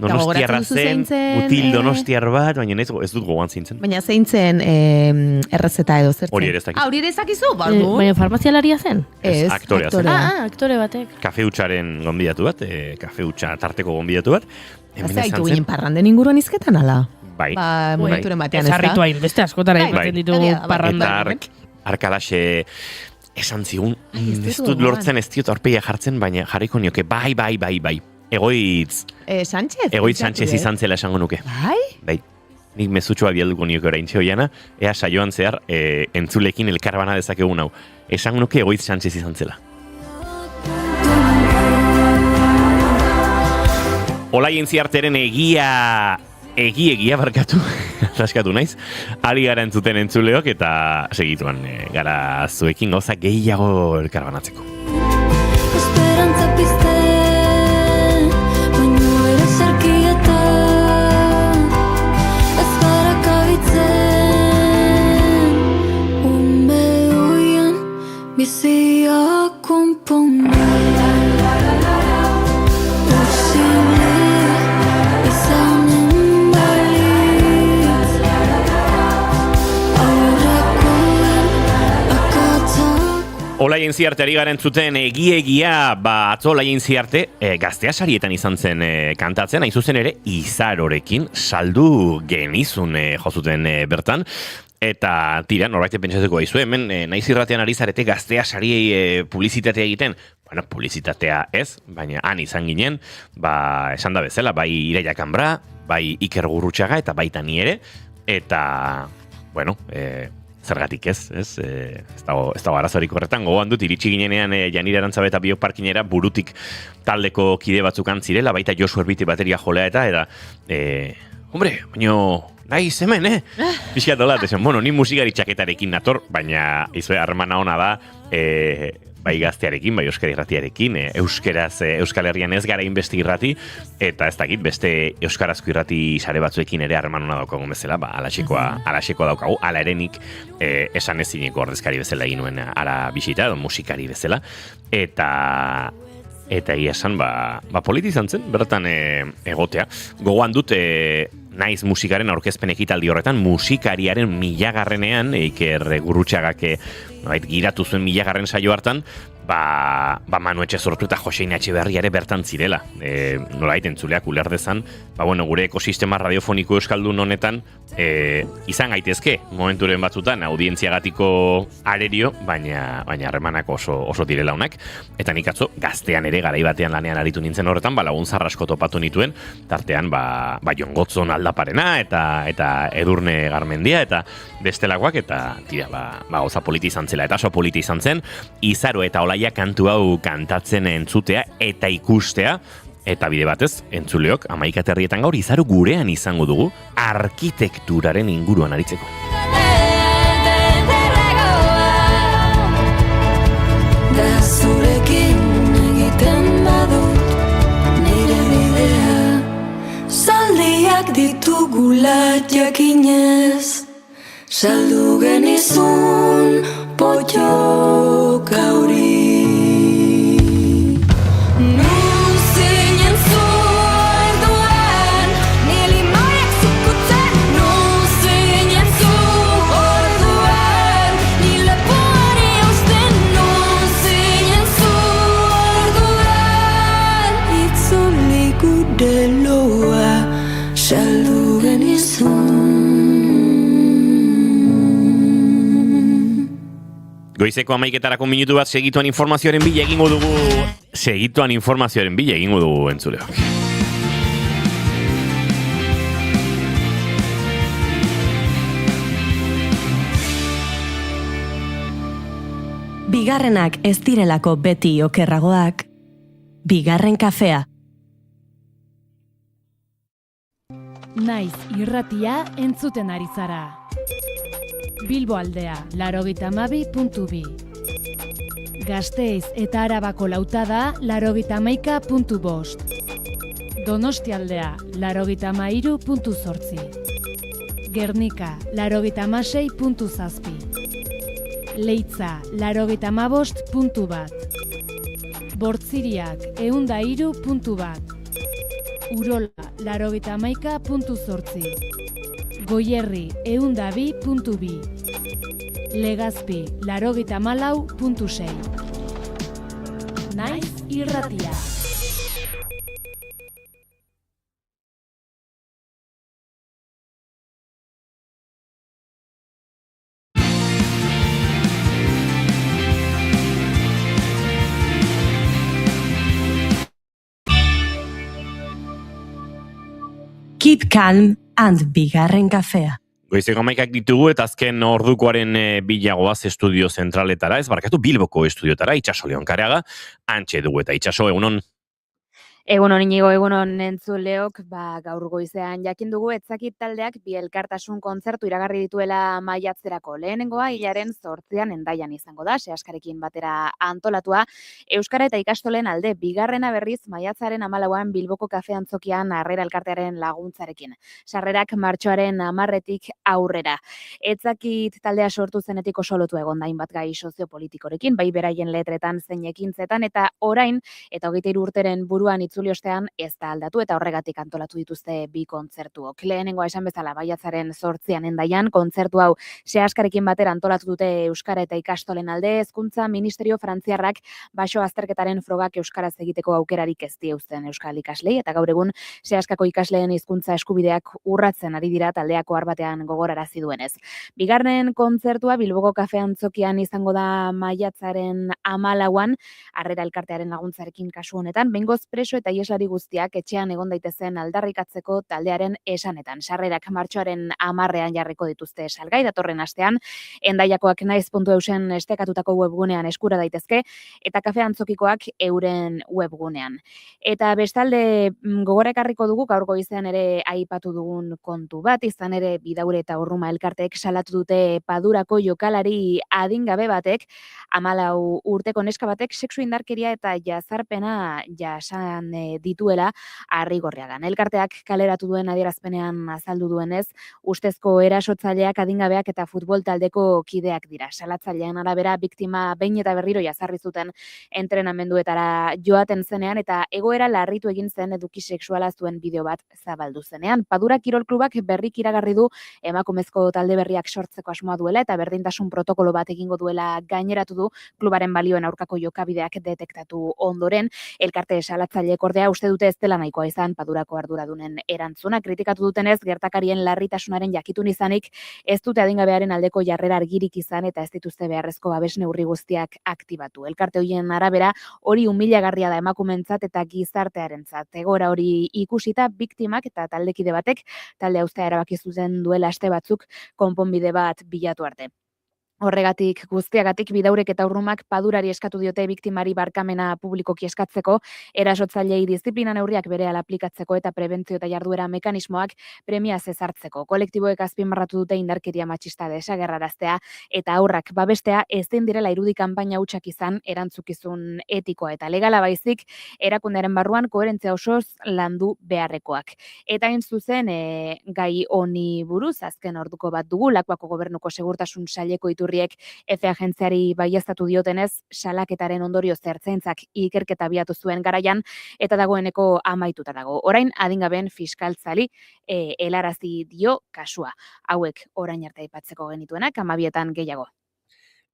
Donostiarra zen, util donostiar bat, baina ez dut gogoan zintzen. Baina zein zen errezeta edo zertzen? Hori ere ez dakizu. Hori ere ez dakizu, bardu? Baina farmazialaria zen? Ez, aktorea zen. Aktore batek. Kafeutxaren gonbidatu bat, kafeutxa tarteko gonbidatu bat. Zaitu ginen parranden inguruan izketan, ala? Bai. Momenturen batean ez da? Ezarritu hain, beste askotara ikusten ditugu parrandan. Eta arkalaxe esan zigun, ez dut lortzen, ez diot aurpegia jartzen, baina jarriko nioke, bai. Egoitz Sánchez izan zela esango nuke. Bai. Nik mezutxoa bialduko nioke orain txeoiana, ea saioan zehar entzulekin elkarbana dezakegun hau. Esango nuke Egoitz Sánchez izan zela. Olaien ziarteren egia barkatu, raskatu naiz, ari gara entzuten entzuleok eta segituan gara zuekin gauza gehiago elkarbanatzeko. Esperantza pizte, baino ere zerkieta, ez gara kabitzen, ume oian bizia konpondu. Olaien ziarte ari garen zuten egia, atzo Olaien ziarte gaztea sarietan izan zen kantatzen, hain zuzen ere Izarorekin saldu genizun jozuten bertan. Eta tira, norbait pentsatuko gaizu, hemen naiz irratean ari zarete gaztea sariei publizitatea egiten. Bueno, publizitatea ez, baina han izan ginen, esan da bezala, bai Ireia Kanbra, bai Iker Gurrutxaga eta baita ni ere, eta, bueno, zergatik ez dago arazorik horretan, gogoan dut, iritsi ginenean Janire Arantzabeta bioparkinera burutik taldeko kide batzuk antzirela, baita Josu Erbiti bateria jolea eta hombre, baino, naiz hemen, pixkat dolat, bueno, ni musikari txaketarekin nator, baina izue harremana ona da, bai gaztearekin, bai euskara irratiarekin, euskeraz, Euskal Herrian ez gara inbesti irrati, eta ez dakit, beste euskarazko irrati sare batzuekin ere harreman hona daukagun bezala, alaxekoa daukagu, ala erenik esan ezineko ordezkari bezala egin nuen ara bisita, edo musikari bezala, eta egia esan, politi izan zen, bertan egotea. Gogoan dut, naiz musikaren aurkezpen ekitaldi horretan, musikariaren 1000garrenean, Iker Gurrutxagak giratu zuen 1000garren saio hartan, Manu Etxezortu eta Josein Etxeberria ere bertan zirela. Nolait entzuleak ulerdezan, gure ekosistema radiofoniko euskaldun honetan izan gaitezke momenturen batzutan audientziagatiko arerio, baina harremanak oso direla honak. Eta nik atzo gaztean ere garai batean lanean aritu nintzen horretan, lagun zarrasko topatu nituen, tartean Jon Gotzon Aldaparena eta Edurne Garmendia eta bestelakoak, eta tira, oza politi izan zela, eta oso politi izan zen, Izaro eta Olaia kantu hau kantatzen entzutea eta ikustea, Eta bide batez, entzuleok, 11:00 gaur Izaro Gurean izango dugu arkitekturaren inguruan aritzeko. Da zurekin egiten badut nire bidea, zaldiak ditugula jakinez, saldu genizun potxoka hori. Non zinen zu orduan, nili maiak zikutzen. Non zinen zu orduan, nile puari eusten. Non zinen zu orduan, itzuli gure loa, saldu genizun. Goizeko 11:00 minutu bat segituan informazioaren bila egingo dugu entzuleok. Bigarrenak ez direlako beti okerragoak, bigarren kafea. Naiz irratia entzuten ari zara. Bilbo aldea, 92.2. Gasteiz eta Arabako lautada, 91.5. Donostia aldea, 93.8. Gernika, 96.7. Leitza, 95.1. Bortziriak, 103.1. Urola, 91.8. Goierri, 102.2. Legazpi, 94.6. Naiz irratia. Keep calm and bigarren kafea. Goizeko 11:00 ditugu eta azken ordukoaren bilagoaz estudio zentraletara, ez barkatu Bilboko estudiotara, Itxaso Leonkareaga, antxe dugu eta Itxaso, egunon. Egunon Inigo, egunon entzuleok, gaur goizean jakin dugu etzakit taldeak bi elkartasun kontzertu iragarri dituela maiatzerako. Lehenengoa hilaren 8 Hendaian izango da, sehaskarekin batera antolatua. Euskara eta ikastolen alde, bigarrena berriz maiatzaren 14an Bilboko kafe antzokian Harrera elkartearen laguntzarekin. Sarrerak martxoaren 10 aurrera. Etzakit taldea sortu zenetik oso lotu egon da hainbat gai soziopolitikorekin, bai beraien letretan zein ekintzetan, eta orain, eta 23 urteren buruan itzuli ostean ez da aldatu eta horregatik antolatu dituzte bi kontzertuok. Lehenengoa esan bezala maiatzaren 8 Hendaian, kontzertu hau sehaskarekin batera antolatu dute Euskara eta ikastolen alde, Hezkuntza Ministerio Frantziarrak baso azterketaren frogak euskaraz egiteko aukerarik ez dieusten euskal ikaslei, eta gaur egun sehaskako ikasleen hizkuntza eskubideak urratzen ari dira taldeako arbatean gogorarazi duenez. Bigarren kontzertua Bilboko kafe antzokian izango da maiatzaren 14an, Harrera elkartearen laguntzarekin kasu honetan, behingoz preso eta ieslari guztiak etxean egon daitezen aldarrikatzeko taldearen esanetan. Sarrerak martxoaren 10ean jarriko dituzte salgai datorren astean, Hendaiakoak naiz.eusen estekatutako webgunean eskura daitezke, eta kafe antzokikoak euren webgunean. Eta bestalde gogora ekarriko dugu gaur goizean ere aipatu dugun kontu bat, izan ere Bidaure eta Urruma elkarteek salatu dute Padurako jokalari adingabe batek, 14 urteko neska batek sexu indarkeria eta jazarpena jasan dituela Arrigorriagan. Elkarteak kaleratu duen adierazpenean azaldu duenez, ustezko erasotzaileak adingabeak eta futbol taldeko kideak dira. Salatzailean arabera biktima behin eta berriro jazarri zuten entrenamenduetara joaten zenean eta egoera larritu egin zen eduki sexuala zuen bideo bat zabaldu zenean. Padura Kirol Klubak berrik iragarri du emakumezko talde berriak sortzeko asmoa duela eta berdintasun protokolo bat egingo duela gaineratu du klubaren balioen aurkako jokabideak detektatu ondoren. Elkarte salatzaileek ordea uste dute ez dela nahikoa izan Padurako arduradunen erantzuna. Kritikatu dutenez, gertakarien larritasunaren jakitun izanik, ez dute adingabearen aldeko jarrera argirik izan eta ez dituzte beharrezko babes neurri guztiak aktibatu. Elkarte horien arabera, hori humiliagarria da emakumeentzat eta gizartearentzat. Egoera hori ikusita, biktimak eta taldekide batek talde uztea erabaki zuten duela aste batzuk konponbide bat bilatu arte. Horregatik guztiagatik bidaurek eta urrumak padurari eskatu diote biktimari barkamena publikoki eskatzeko, erasotzailei diziplina neurriak berehala aplikatzeko eta prebentzio eta jarduera mekanismoak premiaz ezartzeko. Kolektiboek azpimarratu dute indarkeria matxista desagerraraztea eta aurrak babestea ezin direla irudi kanpaina hutsak izan erantzukizun etikoa eta legala baizik erakundearen barruan koherentzia osoz landu beharrekoak. Eta hain zuzen gai honi buruz azken orduko bat dugu Lakuako Gobernuko Segurtasun Saileko iturriek EFE agentziari baieztatu diotenez, salaketaren ondorio ertzaintzak ikerketa abiatu zuen garaian eta dagoeneko amaituta dago. Orain adingabeen fiskaltzari helarazi dio kasua. Hauek orain arte aipatzeko genituenak 12etan gehiago.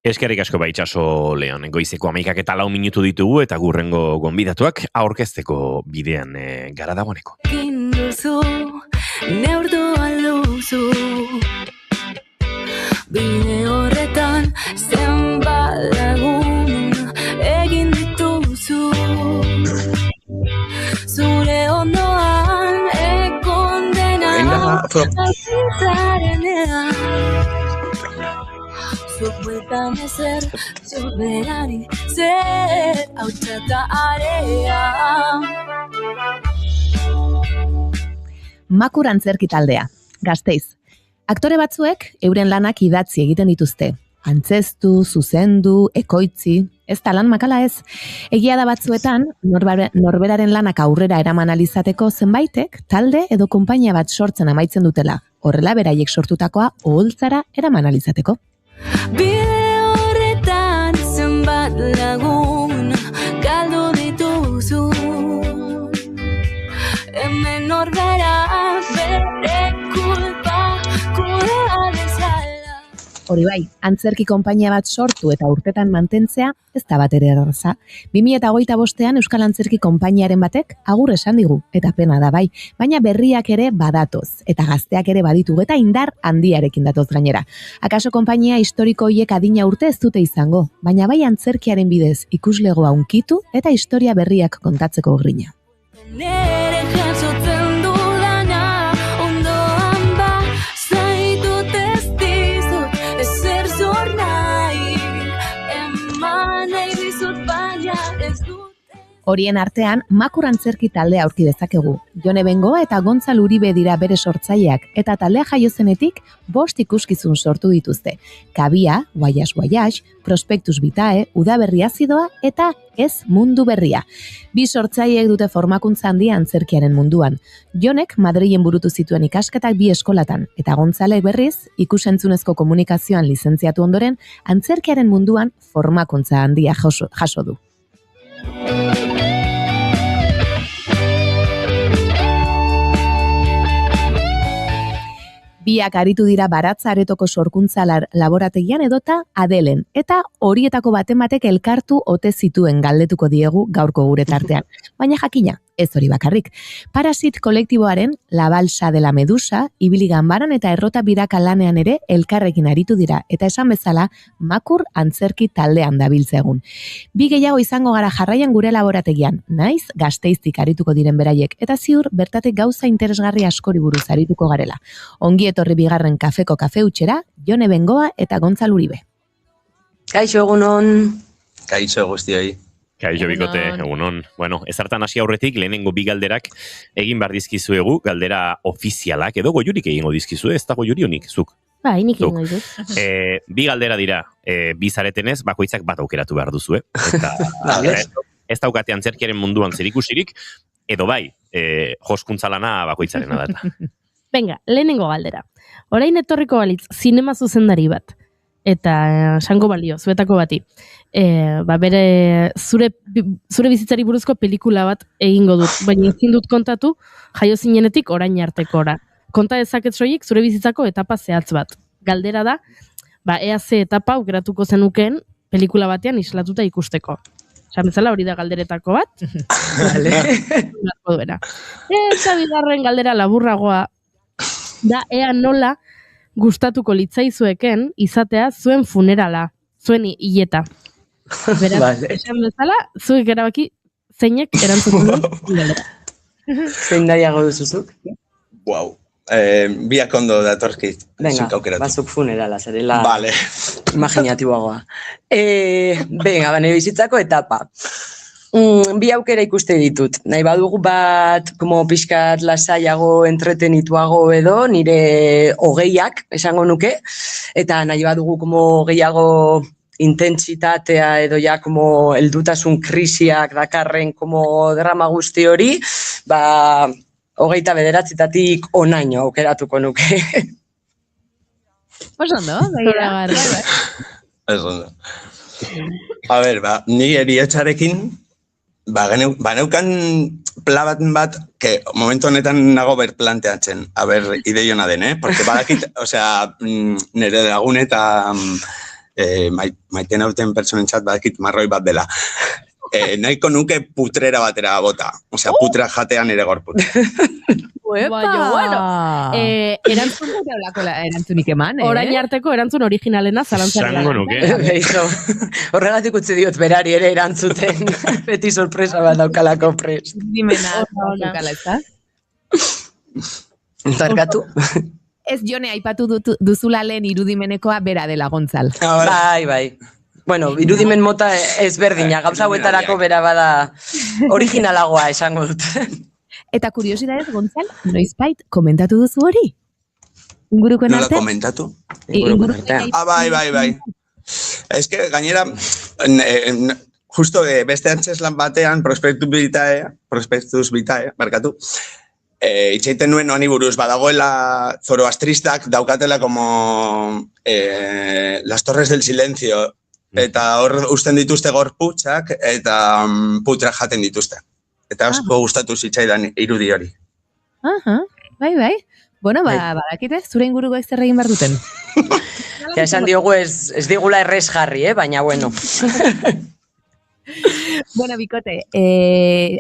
Eskerrik asko Itxaso Leon, goizeko 11:04 minutu ditugu eta gurrengo gonbidatuak aurkezteko bidean gara dagoeneko. Kinduzu, neurdoa luzu, bide horretan zenbat lagun egin dituzu, zure ondoan ekondena azitarenean. Zuk bueltan ezer, zuk berarik zer, hautsata area. Makur antzerki taldea, Gasteiz. Aktore batzuek euren lanak idatzi egiten dituzte. Antzestu, zuzendu, ekoitzi, ez da lan makala ez. Egia da batzuetan, norberaren lanak aurrera eraman alizateko zenbaitek, talde edo konpainia bat sortzen amaitzen dutela. Horrela beraiek sortutakoa oholtzara eraman alizateko. Bide horretan zenbat lagun galdu dituzu, hemen norbera bere kulpa kudea bezala. Hori bai, antzerki konpainia bat sortu eta urtetan mantentzea ez da bat ere erraza. 2025ean Euskal Antzerki konpainiaren batek agur esan digu, eta pena da bai, baina berriak ere badatoz, eta gazteak ere baditugu eta indar handiarekin datoz gainera. Akaso konpainia historiko hiek adina urte ez dute izango, baina bai antzerkiaren bidez ikuslegoa hunkitu eta historia berriak kontatzeko grina. Nere jasotzen dudana, ondoan ba, zaitut ez dizut, ezer zor nahi, eman nahi dizut baina ez dut. Horien artean, Makur antzerki taldea aurki dezakegu. Jone Bengoa eta Gontzal Uribe dira bere sortzaileak, eta taldea jaio zenetik 5 ikuskizun sortu dituzte. Kabia, Voyage, Prospektus Vitae, Udaberri azidoa eta Ez mundu berria. 2 sortzaileek dute formakuntza handia antzerkiaren munduan. Jonek Madrilen burutu zituen ikasketak 2 eskolatan, eta Gontzalek berriz, ikusentzunezko komunikazioan lizentziatu ondoren, antzerkiaren munduan formakuntza handia jaso du. Biak aritu dira Baratza Aretoko sorkuntza laborategian edota Adelen, eta horietako baten batek elkartu ote zituen galdetuko diegu gaurko gure tartean. Baina jakina, ez hori bakarrik. Parasit kolektiboaren La Balsa de la Medusa, Ibili Ganbaran eta Errota Biraka lanean ere elkarrekin aritu dira, eta esan bezala Makur antzerki taldean dabiltza egun. 2 gehiago izango gara jarraian gure laborategian, naiz Gasteiztik arituko diren beraiek, eta ziur bertatik gauza interesgarri askori buruz arituko garela. Ongi etorri bigarren kafeko kafe utxera, Jone Bengoa eta Gontzal Uribe. Kaixo egunon. Kaixo guztioi. Kaixo bikote, egunon. Bueno, ezartan hasi aurretik lehenengo 2 galderak egin behar dizkizuegu, galdera ofizialak, edo goiurik egingo dizkizue, ez da goiuri honik, zuk? Bai, nik egingo ditut. 2 galdera dira, 2 zaretenez, bakoitzak bat aukeratu behar duzue. Eta ez daukate antzerkiaren munduan zerikusirik, edo bai, joskuntza lana bakoitzarena data. Venga, lehenengo galdera. Orain etorriko balitz, zinema zuzendari bat. Eta esango balio, zuetako bati. Bere zure bizitzari buruzko pelikula bat egingo dut. Baina ezin dut kontatu, jaio zinenetik orain artekora. Konta dezaket soilik zure bizitzako etapa zehatz bat. Galdera da, ea ze etapa aukeratuko zenukeen pelikula batean islatuta ikusteko. Esan bezala hori da galderetako bat. Eta bigarren galdera laburragoa da ea nola gustatuko litzaizueken izatea zuen funerala, zuen hileta. Beraz, esan bezala, zuek erabaki zeinek erantzuten duen. Zein nahiago duzuzuk? Wow. Biak ondo datorkit. Venga, bazuk funerala, zerela. Vale. imaginatiboagoa. Venga, nire bizitzako etapa. Bi aukera ikuste ditut. Nahi badugu bat, como pixkat lasaiago, entretenituago edo, nire hogeiak, esango nuke, eta nahi badugu como gehiago intentsitatea edo ja como heldutasun krisiak dakarren como drama guzti hori, 29 onaino aukeratuko nuke. Oso ondo, begira. Ez ondo. A ber, ni eriotxarekin, baneukan plabat bat, que momentu honetan nago berplanteatzen, a ber, ideiona den, Porque badakit, osea, nire lagun eta maiten hauten pertsonentzat badakit marroi bat dela. Nahiko nuke putrera batera bota, osea, putra jatean nire gorput. Bueno. Erantzun dute olako erantzunik eman, Orain arteko erantzun originalena zalantzari. Zango nuke. Horregatik utzi diot berari ere erantzuten, beti sorpresa bat daukalako prest. Dimena, daukala, ez da? Zarkatu? Ez Jone, aipatu duzula lehen irudimenekoa bera dela Gontzal. Bai. Bueno, irudimen mota ezberdina, gauza hauetarako bera bada originalagoa esango dut. Eta kuriosidadez, Gontzal, noizbait komentatu duzu hori? Ingurukoen arte? Nola komentatu? Bai. Ez que, gainera, justo beste antzeslan batean, Prospectus Vitae, markatu, itxeiten nuen noani buruz, badagoela zoroastristak daukatela como las torres del silencio, eta hor usten dituzte gorputxak, eta putra jaten dituzte. Eta asko gustatu zitzaidan irudi hori. Bai. Bueno, badakite, zure inguruko zer egin behar duten. Ja, esan diogu ez digula errez jarri, baina bueno. Bueno, Bikote,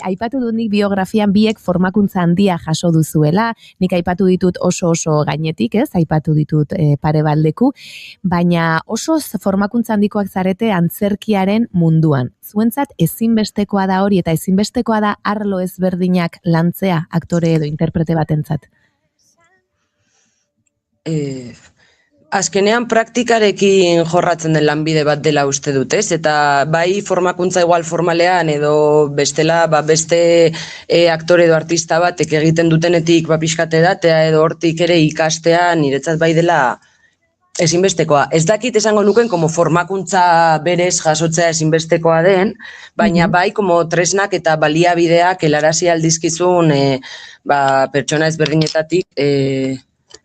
aipatu dut nik biografian biek formakuntza handia jaso duzuela, nik aipatu ditut oso gainetik, aipatu ditut pare baldeku, baina oso formakuntza handikoak zarete antzerkiaren munduan. Zuentzat ezinbestekoa da hori eta ezinbestekoa da arlo ezberdinak lantzea aktore edo interprete batentzat? Azkenean praktikarekin jorratzen den lanbide bat dela uste dut, eta bai formakuntza igual formalean edo bestela beste aktore edo artista batek egiten dutenetik pixkate datea edo hortik ere ikastea niretzat bai dela ezinbestekoa. Ez dakit esango nuken como formakuntza berez jasotzea ezinbestekoa den, baina bai como tresnak eta baliabideak helarazi aldizkizun pertsona ezberdinetatik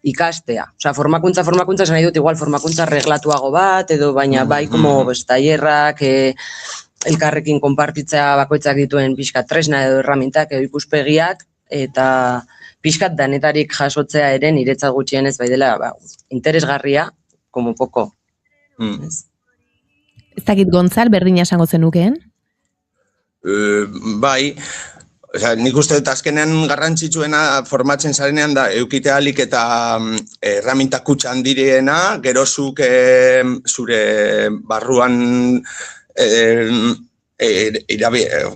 ikastea. Osea, formakuntza esan nahi dut igual formakuntza reglatuago bat, edo baina bai como tailerrak, elkarrekin konpartitzea bakoitzak dituen pixkat tresna edo erramintak edo ikuspegiak, eta pixkat danetarik jasotzea ere niretzat gutxienez bai dela interesgarria, como poco. Ez dakit Gontzal, berdina esango zenukeen? Bai, nik uste dut azkenean garrantzitsuena formatzen zarenean da eukite alik eta erramintak kutsa handireena, gerozuk zure barruan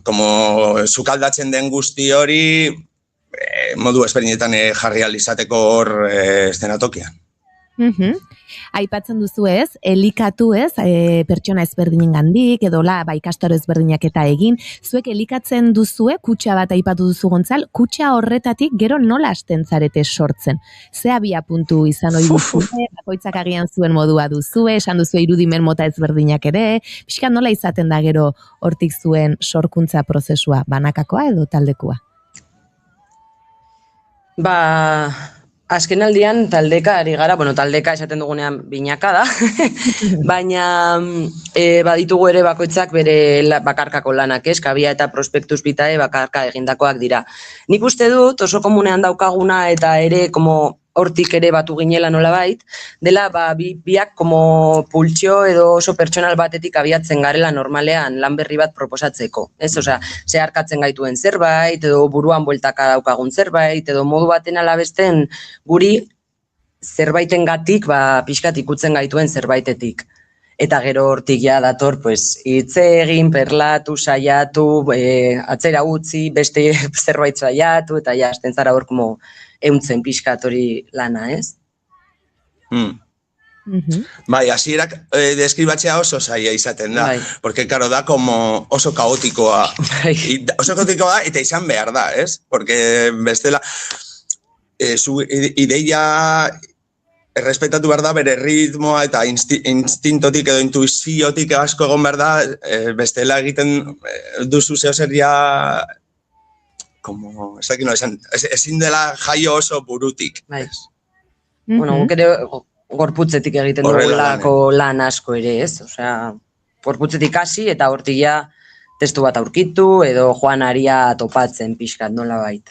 como sukaldatzen den guzti hori modu ezberdinetan jarri alizateko hor eszenatokian. Aipatzen duzu elikatu pertsona ezberdinen gandik, edo ikastaro ezberdinak eta egin, zuek elikatzen duzue, kutxa bat aipatu duzu Gontzal, kutxa horretatik gero nola hasten zarete sortzen? Ze abia puntu izan ohi duzue, bakoitzak agian zuen modua duzue, esan duzue irudimen mota ezberdinak ere, pixka nola izaten da gero hortik zuen sorkuntza prozesua, banakakoa edo taldekoa? Azken aldian taldeka ari gara, taldeka esaten dugunean binaka da, baina baditugu ere bakoitzak bere bakarkako lanak, Kabia eta Prospectus Vitae bakarka egindakoak dira. Nik uste dut oso komunean daukaguna eta ere hortik ere batu ginela nolabait, dela biak como pultsio edo oso pertsonal batetik abiatzen garela normalean lan berri bat proposatzeko. Osea, zeharkatzen gaituen zerbait, edo buruan bueltaka daukagun zerbait, edo modu baten alabesten guri zerbaiten gatik pixkat ikutzen gaituen zerbaitetik. Eta gero hortik ja dator, hitz egin, perlatu, saiatu, atzera utzi, beste zerbait saiatu, eta ja, hasten zara hor euntzen pixkat hori lana, ez? Bai, hasierak deskribatzea oso zaila izaten da, Bai. porque, claro, da como oso kaotikoa. Oso kaotikoa eta izan behar da, ez? Porque bestela, zu ideia errespetatu behar da bere ritmoa eta instintotik edo intuiziotik asko egon behar da, bestela egiten duzu zehozer ja, como, ez dakit no, ezin dela jaio oso burutik. Bai. Bueno, guk ere gorputzetik egiten Horrela dugulako lan asko ere, ez? Osea, gorputzetik hasi eta hortik ja testu bat aurkitu edo joan aria topatzen pixkat nola bait.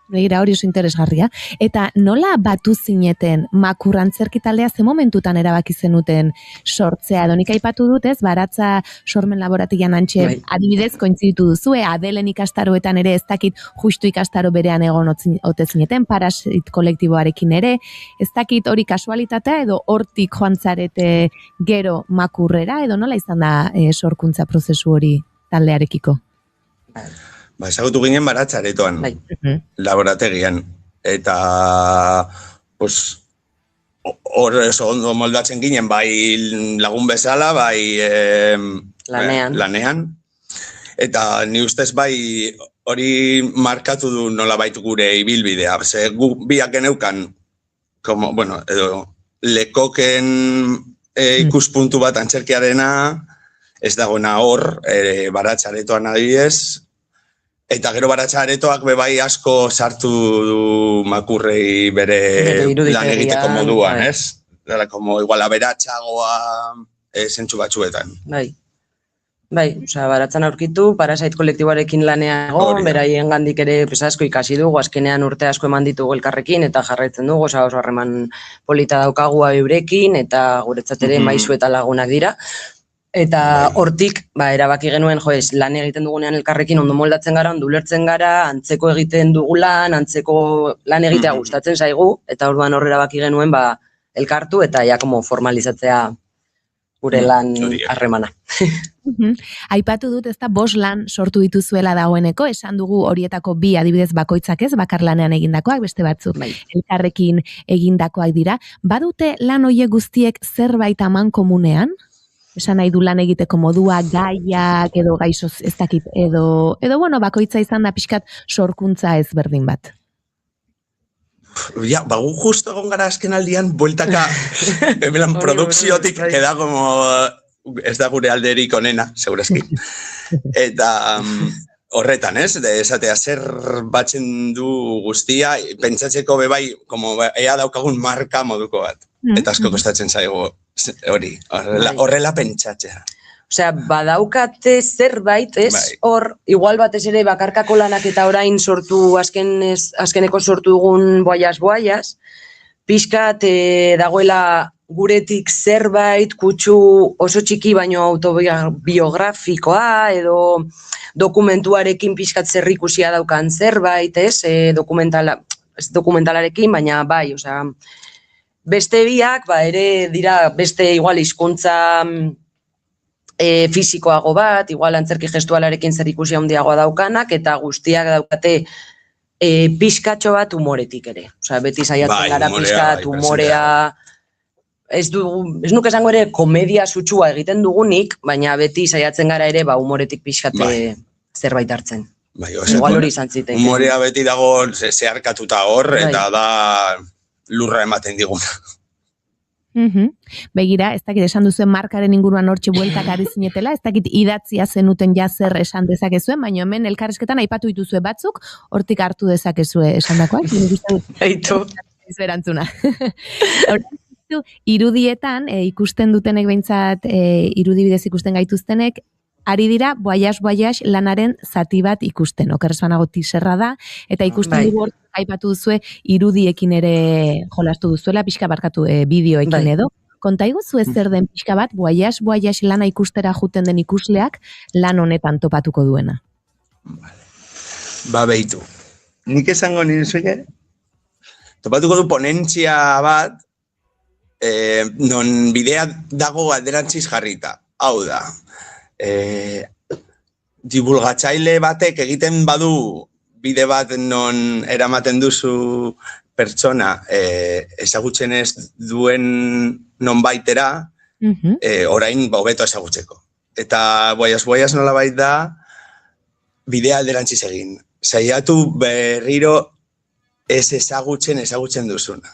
Begira, hori oso interesgarria. Eta nola batu zineten Makur antzerki taldea ze momentutan erabaki zenuten sortzea? Edo nik aipatu dut, ez, Baratza sormen laboratian antxe adibidez kointziditu duzue, Adelen ikastaroetan ere ez dakit justu ikastaro berean egon ote zineten, Parasit kolektiboarekin ere, ez dakit hori kasualitatea edo hortik joan zarete gero Makurrera, edo nola izan da sorkuntza prozesu hori taldearekiko? Ba, ezagutu ginen Baratzaretoan, laborategian, eta pues, hor oso ondo moldatzen ginen, bai lagun bezala, bai lanean. Eta ni ustez bai hori markatu du nolabait gure ibilbidea. Ze gu biak geneukan, como, bueno, edo lekoken ikuspuntu bat antzerkiarena, ez dagoena hor, Baratzaretoan adibidez, eta gero Baratzaretoak bebai asko sartu du Makurrei bere lan egiteko moduan, ez? Dara, como igual aberatsagoa zentzu batzuetan. Bai, osea, Baratzan aurkitu, Parasit kolektiboarekin lanean egon, beraien gandik ere asko ikasi dugu, azkenean urte asko eman ditugu elkarrekin, eta jarraitzen dugu, oso harreman polita daukagua eurekin, eta guretzat ere maisu eta lagunak dira. Eta hortik, erabaki genuen, lan egiten dugunean elkarrekin ondo moldatzen gara, ondo ulertzen gara, antzeko egiten dugulan, antzeko lan egitea gustatzen zaigu, eta orduan hor erabaki genuen elkartu eta ja como formalizatzea gure lan harremana. Aipatu dut, ez da, 5 lan sortu dituzuela dagoeneko, esan dugu horietako 2 adibidez bakoitzak ez, bakar lanean egindakoak, beste batzuk elkarrekin egindakoak dira. Badute lan hoiek guztiek zerbait aman komunean? Esan nahi du lan egiteko modua, gaiak, edo gaixoz ez dakit, edo bueno, bakoitza izan da pixkat sorkuntza ezberdin bat. Ja, gu justo egon gara azken aldian, bueltaka, produkziotik, eda como, ez da gure alderik onena, segurazki. Eta horretan, ez? Esatea, zer batzen du guztia, pentsatzeko bebai, como ea daukagun marka moduko bat. Eta asko kostatzen zaigu hori, horrela pentsatzea. Osea, badaukate zerbait, ez? Hor, igual batez ere bakarkako lanak eta orain sortu, azkeneko sortu dugun boaiaz, pixkat dagoela guretik zerbait, kutsu oso txiki baino autobiografikoa, edo dokumentuarekin pixkat zerrikusia daukan zerbait, ez? Dokumentalarekin, baina bai, osea, beste biak, ere dira beste igual hizkuntza fisikoago bat, igual antzerki gestualarekin zer ikusia handiagoa daukanak, eta guztiak daukate pixkatxo bat humoretik ere. Osea, beti saiatzen gara pixkat humorea, ez nuke esango ere komedia sutsua egiten dugunik, baina beti saiatzen gara ere humoretik pixkate zerbait hartzen. Igual hori izan ziteke. Humorea beti dago zeharkatuta hor, eta da lurra ematen diguna. Begira, ez dakit esan duzuen markaren inguruan hortxe bueltak ari zinetela, ez dakit idatzia zenuten zer esan dezakezuen, baina hemen elkarrezketan aipatu dituzue batzuk, hortik hartu dezakezue esan dakoak. Eitu. Erantzuna. Irudietan, ikusten dutenek behintzat, irudibidez ikusten gaituztenek, ari dira, boaiaz lanaren zati bat ikusten, okerrez banago tiserra da, eta ikusten dugu aipatu duzue irudiekin ere jolastu duzuela, pixka barkatu bideoekin edo. Konta iguzu ez zer den pixka bat, boaiaz lana ikustera juten den ikusleak lan honetan topatuko duena. Behitu. Nik esango nire zuke, topatuko du ponentzia bat, non bidea dago alderantziz jarrita. Hau da, divulgatzaile batek egiten badu bide bat non eramaten duzu pertsona ezagutzen ez duen nonbaitera, orain hobeto ezagutzeko. Eta boiaz nolabait da, bidea alderantziz egin. Saiatu berriro ez ezagutzen duzuna.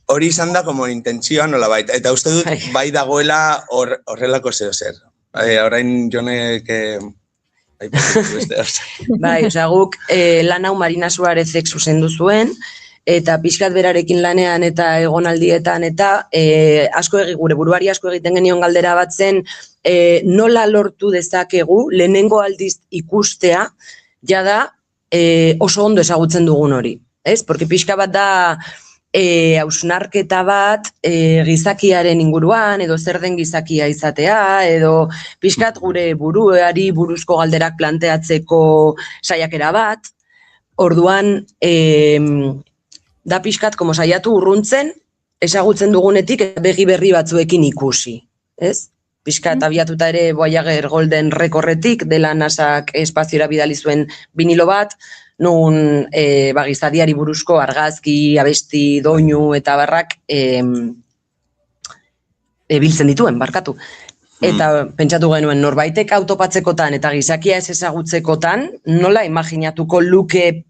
Hori izan da como intentzioa nolabait. Eta uste dut bai dagoela horrelako zer. Orain jonek... Bai, osea, guk lan hau Marina Suarezek zuzendu zuen, eta pixkat berarekin lanean eta egonaldietan eta gure buruari asko egiten genion galdera bat zen, nola lortu dezakegu lehenengo aldiz ikustea, jada oso ondo ezagutzen dugun hori. Ez? Porque pixka bat da hausnarketa bat gizakiaren inguruan, edo zer den gizakia izatea, edo pixkat gure buruari buruzko galderak planteatzeko saiakera bat. Orduan, da pixkat, como saiatu urruntzen, ezagutzen dugunetik begi berri batzuekin ikusi. Ez? Pixkat abiatuta ere Voyager Golden Recordretik, dela NASAk espaziora bidali zuen vinilo bat, nun gizadiari buruzko argazki, abesti, doinu eta barrak biltzen dituen, barkatu. Eta pentsatu genuen norbaitek autopatzekotan eta gizakia ez ezagutzekotan, nola imaginatuko luke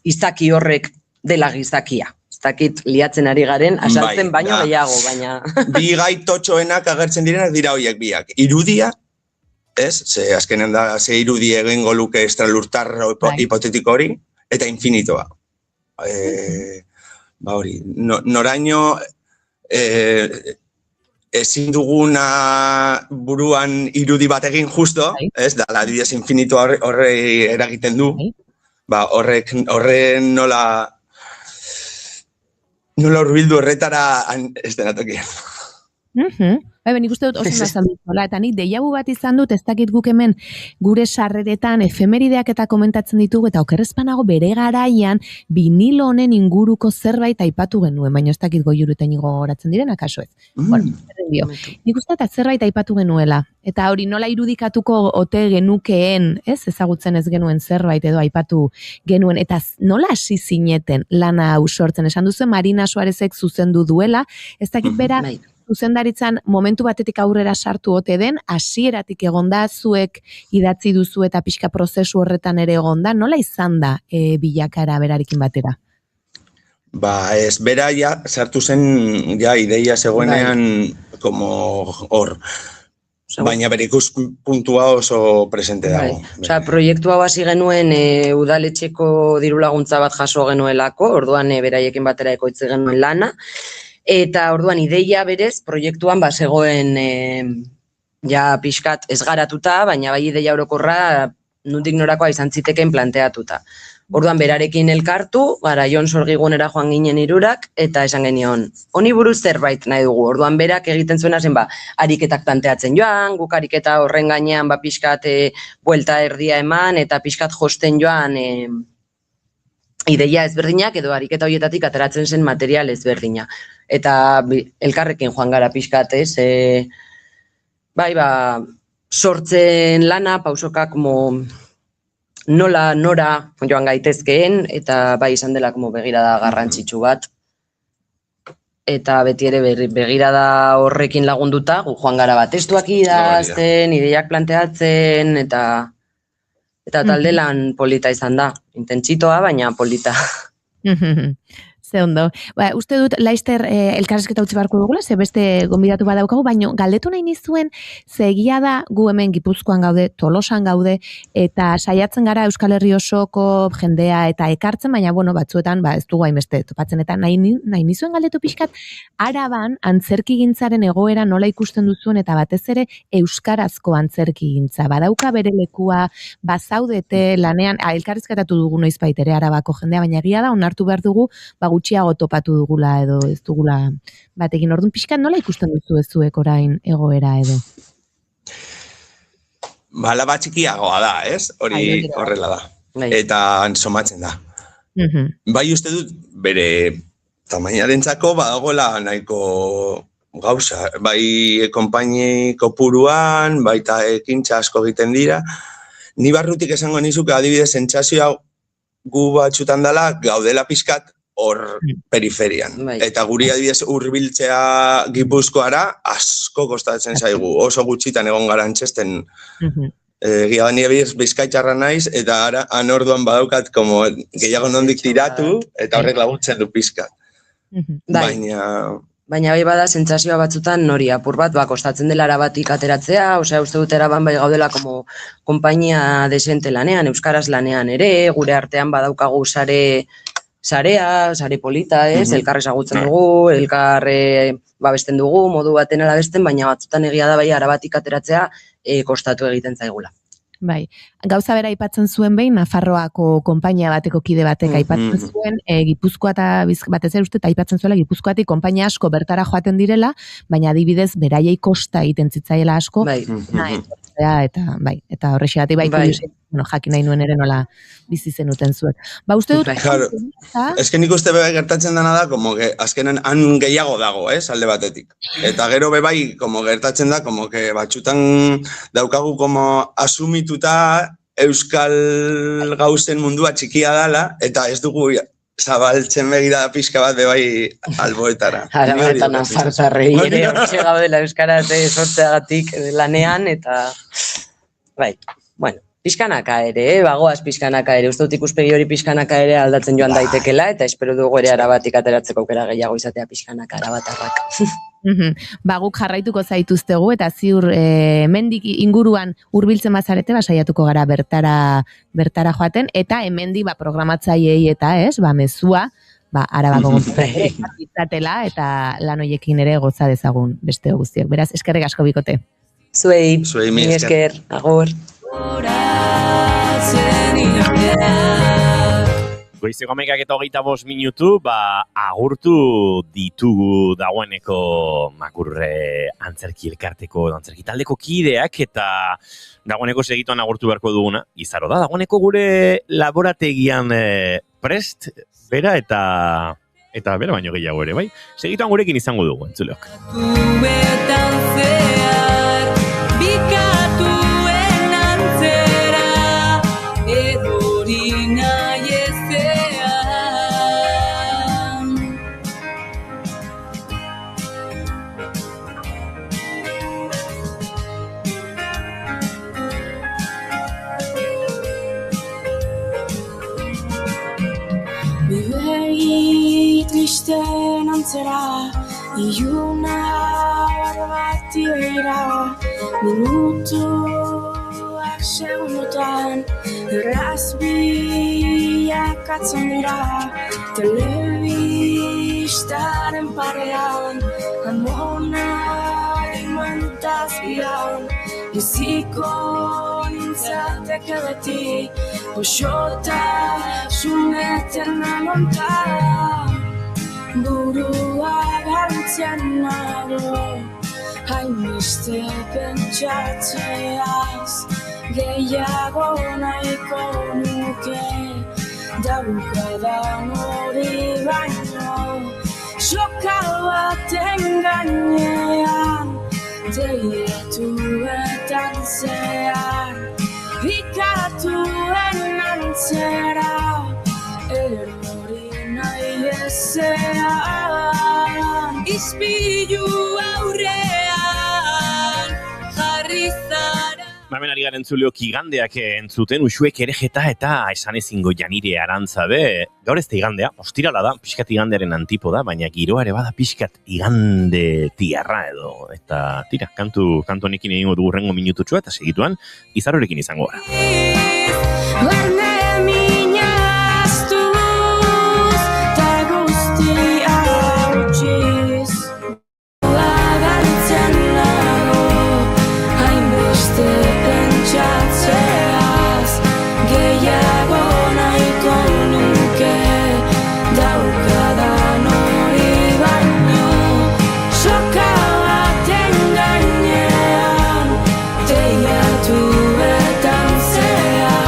izaki horrek dela gizakia. Ez dakit liatzen ari garen, asaltzen baino gehiago, baina... Bi gai totxoenak agertzen direnak dira horiek biak. Irudia, ez? Ze azkenean da, ze irudi egingo luke estralurtar hipotetiko hori, eta infinitoa. Hori, noraino ezin duguna buruan irudi bat egin justo, ez? Da, adibidez infinitoa horre eragiten du. Horren nola urbildu horretara ez denatokian. Nik uste dut oso nazaldu zola, eta nik deiabu bat izan dut, ez dakit guk hemen gure sarreretan efemerideak eta komentatzen ditugu, eta okerrezpanago bere garaian vinilo honen inguruko zerbait aipatu genuen, baina ez dakit goiuruten gogoratzen diren, akaso ez. Nik uste dut zerbait aipatu genuela, eta hori nola irudikatuko ote genukeen, ezagutzen ez genuen zerbait edo aipatu genuen, eta nola hasi zineten lana hau sortzen, esan duzu Marina Suarezek zuzendu duela, ez dakit bera, zuzendaritzan momentu batetik aurrera sartu ote den, hasieratik egonda zuek idatzi duzu eta pixka prozesu horretan ere egonda, nola izan da bilakara berarekin batera? Ez, bera ja sartu zen ideia zegoenean como hor. Baina bere ikuspuntua oso presente dago. Osea, proiektu hau hasi genuen udaletxeko dirulaguntza bat jaso genuelako, orduan beraiekin batera ekoitzi genuen lana, eta orduan ideia berez proiektuan zegoen ja pixkat ez garatuta, baina bai ideia orokorra nundik norakoa izan zitekeen planteatuta. Orduan berarekin elkartu, gara Jon Sorgigunera joan ginen hirurak, eta esan genion, honi buruz zerbait nahi dugu. Orduan berak egiten zuena zen ariketak planteatzen joan, guk ariketa horren gainean pixkat buelta erdia eman, eta pixkat josten joan ideia ezberdinak, edo ariketa horietatik ateratzen zen material ezberdina. Eta elkarrekin joan gara pixkat, sortzen lana, pausoka nora joan gaitezkeen, eta bai izan dela begirada garrantzitsu bat. Eta beti ere begirada horrekin lagunduta, joan gara testuak idazten, ideiak planteatzen, eta talde lan polita izan da. Intentsitoa, baina polita. Ze ondo. Uste dut, Laister elkarrezketa utzi barko dugula, ze beste gonbidatu badaukagu, baina galdetu nahi nizuen, ze egia da gu hemen Gipuzkoan gaude, Tolosan gaude, eta saiatzen gara Euskal Herri osoko jendea eta ekartzen, baina batzuetan ez dugu hainbeste topatzen, eta nahi nizuen galdetu pixkat, Araban antzerkigintzaren egoera nola ikusten duzuen, eta batez ere euskarazko antzerkigintza. Badauka bere lekua, bazaudete lanean, elkarrezketatu dugu noizbait ere Arabako jendea, baina egia da, onartu behar dugu, gutxiago topatu dugula edo ez dugula batekin. Orduan pixka nola ikusten duzu zuek orain egoera edo? Bala bat txikiagoa da, ez? Hori horrela da. Eta somatzen da. Bai uste dut bere tamainarentzako badagoela nahiko gauza. Bai konpaini kopuruan, baita ekintza asko egiten dira. Ni barrutik esango nizuke adibidez sentsazioa gu batzutan dela gaudela pixkat hor periferian. Eta guri adibidez hurbiltzea Gipuzkoara asko kostatzen zaigu. Oso gutxitan egon gara Antxesten. Egia da nire Bizkaitarra naiz, eta han orduan badaukat gehiago nondik tiratu, eta horrek laguntzen du pizkat. Baina bai bada sentsazioa batzutan nori apur bat, kostatzen dela arabatik ateratzea, osea, uste dut eraban bai gaudela como konpainia desente lanean, euskaraz lanean ere, gure artean badaukagu sare polita, elkar ezagutzen dugu, elkar babesten dugu, modu baten arabesten, baina batzutan egia da bai arabatik ateratzea kostatu egiten zaigula. Bai, gauza bera aipatzen zuen behin, Nafarroako konpainia bateko kide batek aipatzen zuen, Gipuzkoa eta batez ere uste aipatzen zuela Gipuzkoatik konpainia asko bertara joaten direla, baina adibidez beraiei kosta egiten zitzaiela asko, eta horrexegatik jakin nahi nuen ere nola bizi zenuten zuek. Ba, uste dut... Ez nik uste bebai gertatzen dena da, azkenen han gehiago dago, alde batetik. Eta gero bebai, gertatzen da, batxutan daukagu asumituta euskal gauzen mundua txikia dala, eta ez dugu zabaltzen begira pixka bat bebai alboetara. Araba eta nafartarrei ere, hortxe gaudela euskaraz sortzeagatik lanean, eta... Bai, bueno. Pixkanaka ere, bagoaz pixkanaka ere, uste dut ikuspegi hori pixkanaka ere aldatzen joan daitekela, eta espero dugu ere arabatik ateratzeko aukera gehiago izatea pixkanaka arabatarrak. Guk jarraituko zaituztegu, eta ziur hemendik inguruan hurbiltzen bazarete, saiatuko gara bertara joaten, eta hemendik programatzaileei eta mezua, arabako izatela, eta lan hoiekin ere goza dezagun beste guztiok. Beraz, eskerrik asko bikote. Zuei, mi esker, agur. Goizeko 11:25 minutu, agurtu ditugu dagoeneko Makurre antzerki elkarteko, antzerki taldeko kideak, eta dagoeneko segituan agurtu beharko duguna, Izaro da, dagoeneko gure laborategian prest, bera eta bera baino gehiago ere, bai? Segituan gurekin izango dugu, entzuleok. Tristen antzera, ilunak bat dira, minutuak segundotan, errazbiak atzen dira, telebistaren parean, amonari mantazbian, biziko nintzateke beti, osotasuneten alontan. Burua galtzen nago, hainbeste pentsatzeaz, gehiago nahiko nuke, daukadan hori baino, soka baten gainean, deiatuetan zehar, ikatuen antzera, Izpilu aurrean jarri zara. Hemen ari garen zuleok igandeak entzuten, usuek ere jeta eta esan ezingo Janire Arantzabe. Gaur ez da igandea, ostirala da, pixkat igandearen antipoda, baina giroa ere bada pixkat igande tiarra edo. Eta tira, kantu honekin egingo dugu rengo minututxoa eta segituan Izarorekin izango gara. Deiatu etan zea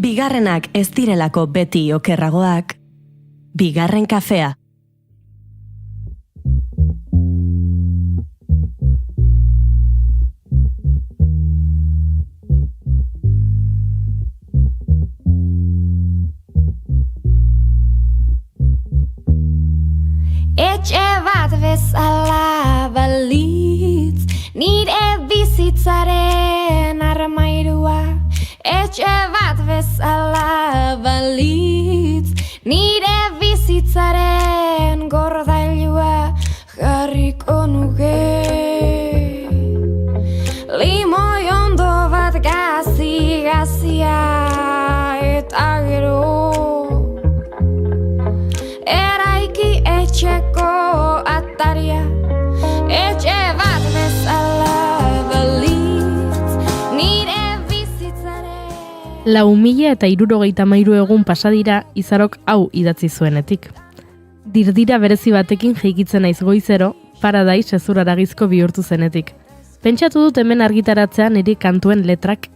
bigarrenak ez direlako beti okerragoak, bigarren kafea. Etxe bat bezala balitz, nire bizitzaren armairua. Etxe bat bezala balitz, nire bizitzaren gordailua jarriko nuke. Limoi ondo bat gazia eta gero eraiki etxeko ataria. Etxe bat bezala balitz, nire bizitzaren. 4,063 egun pasadira Izarok hau idatzi zuenetik. Dirdira berezi batekin jeikitzen naiz goizero, Paradise ezuraragizko bihurtu zenetik. Pentsatu dut hemen argitaratzea niri kantuen letrak.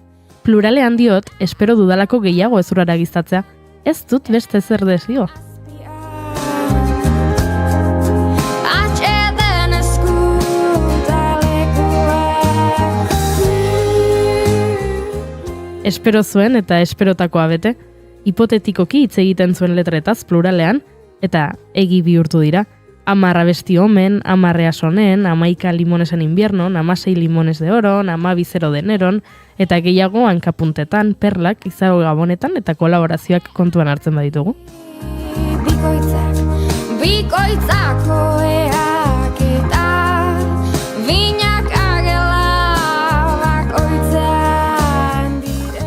Pluralean diot, espero dudalako gehiago ezuraragiztatzea. Ez dut beste zer desio. Espero zuen eta esperotakoa bete, hipotetikoki hitz egiten zuen letretaz pluralean, eta egi bihurtu dira. 10 abesti omen, 10 asonen, 11 limones en inviernon, 16 limones de oron, 12 de eneron, eta gehiago hankapuntetan, perlak, Izaro Gabonetan eta kolaborazioak kontuan hartzen baditugu. Bikoitzako eak eta binak agela bakoitzan dire.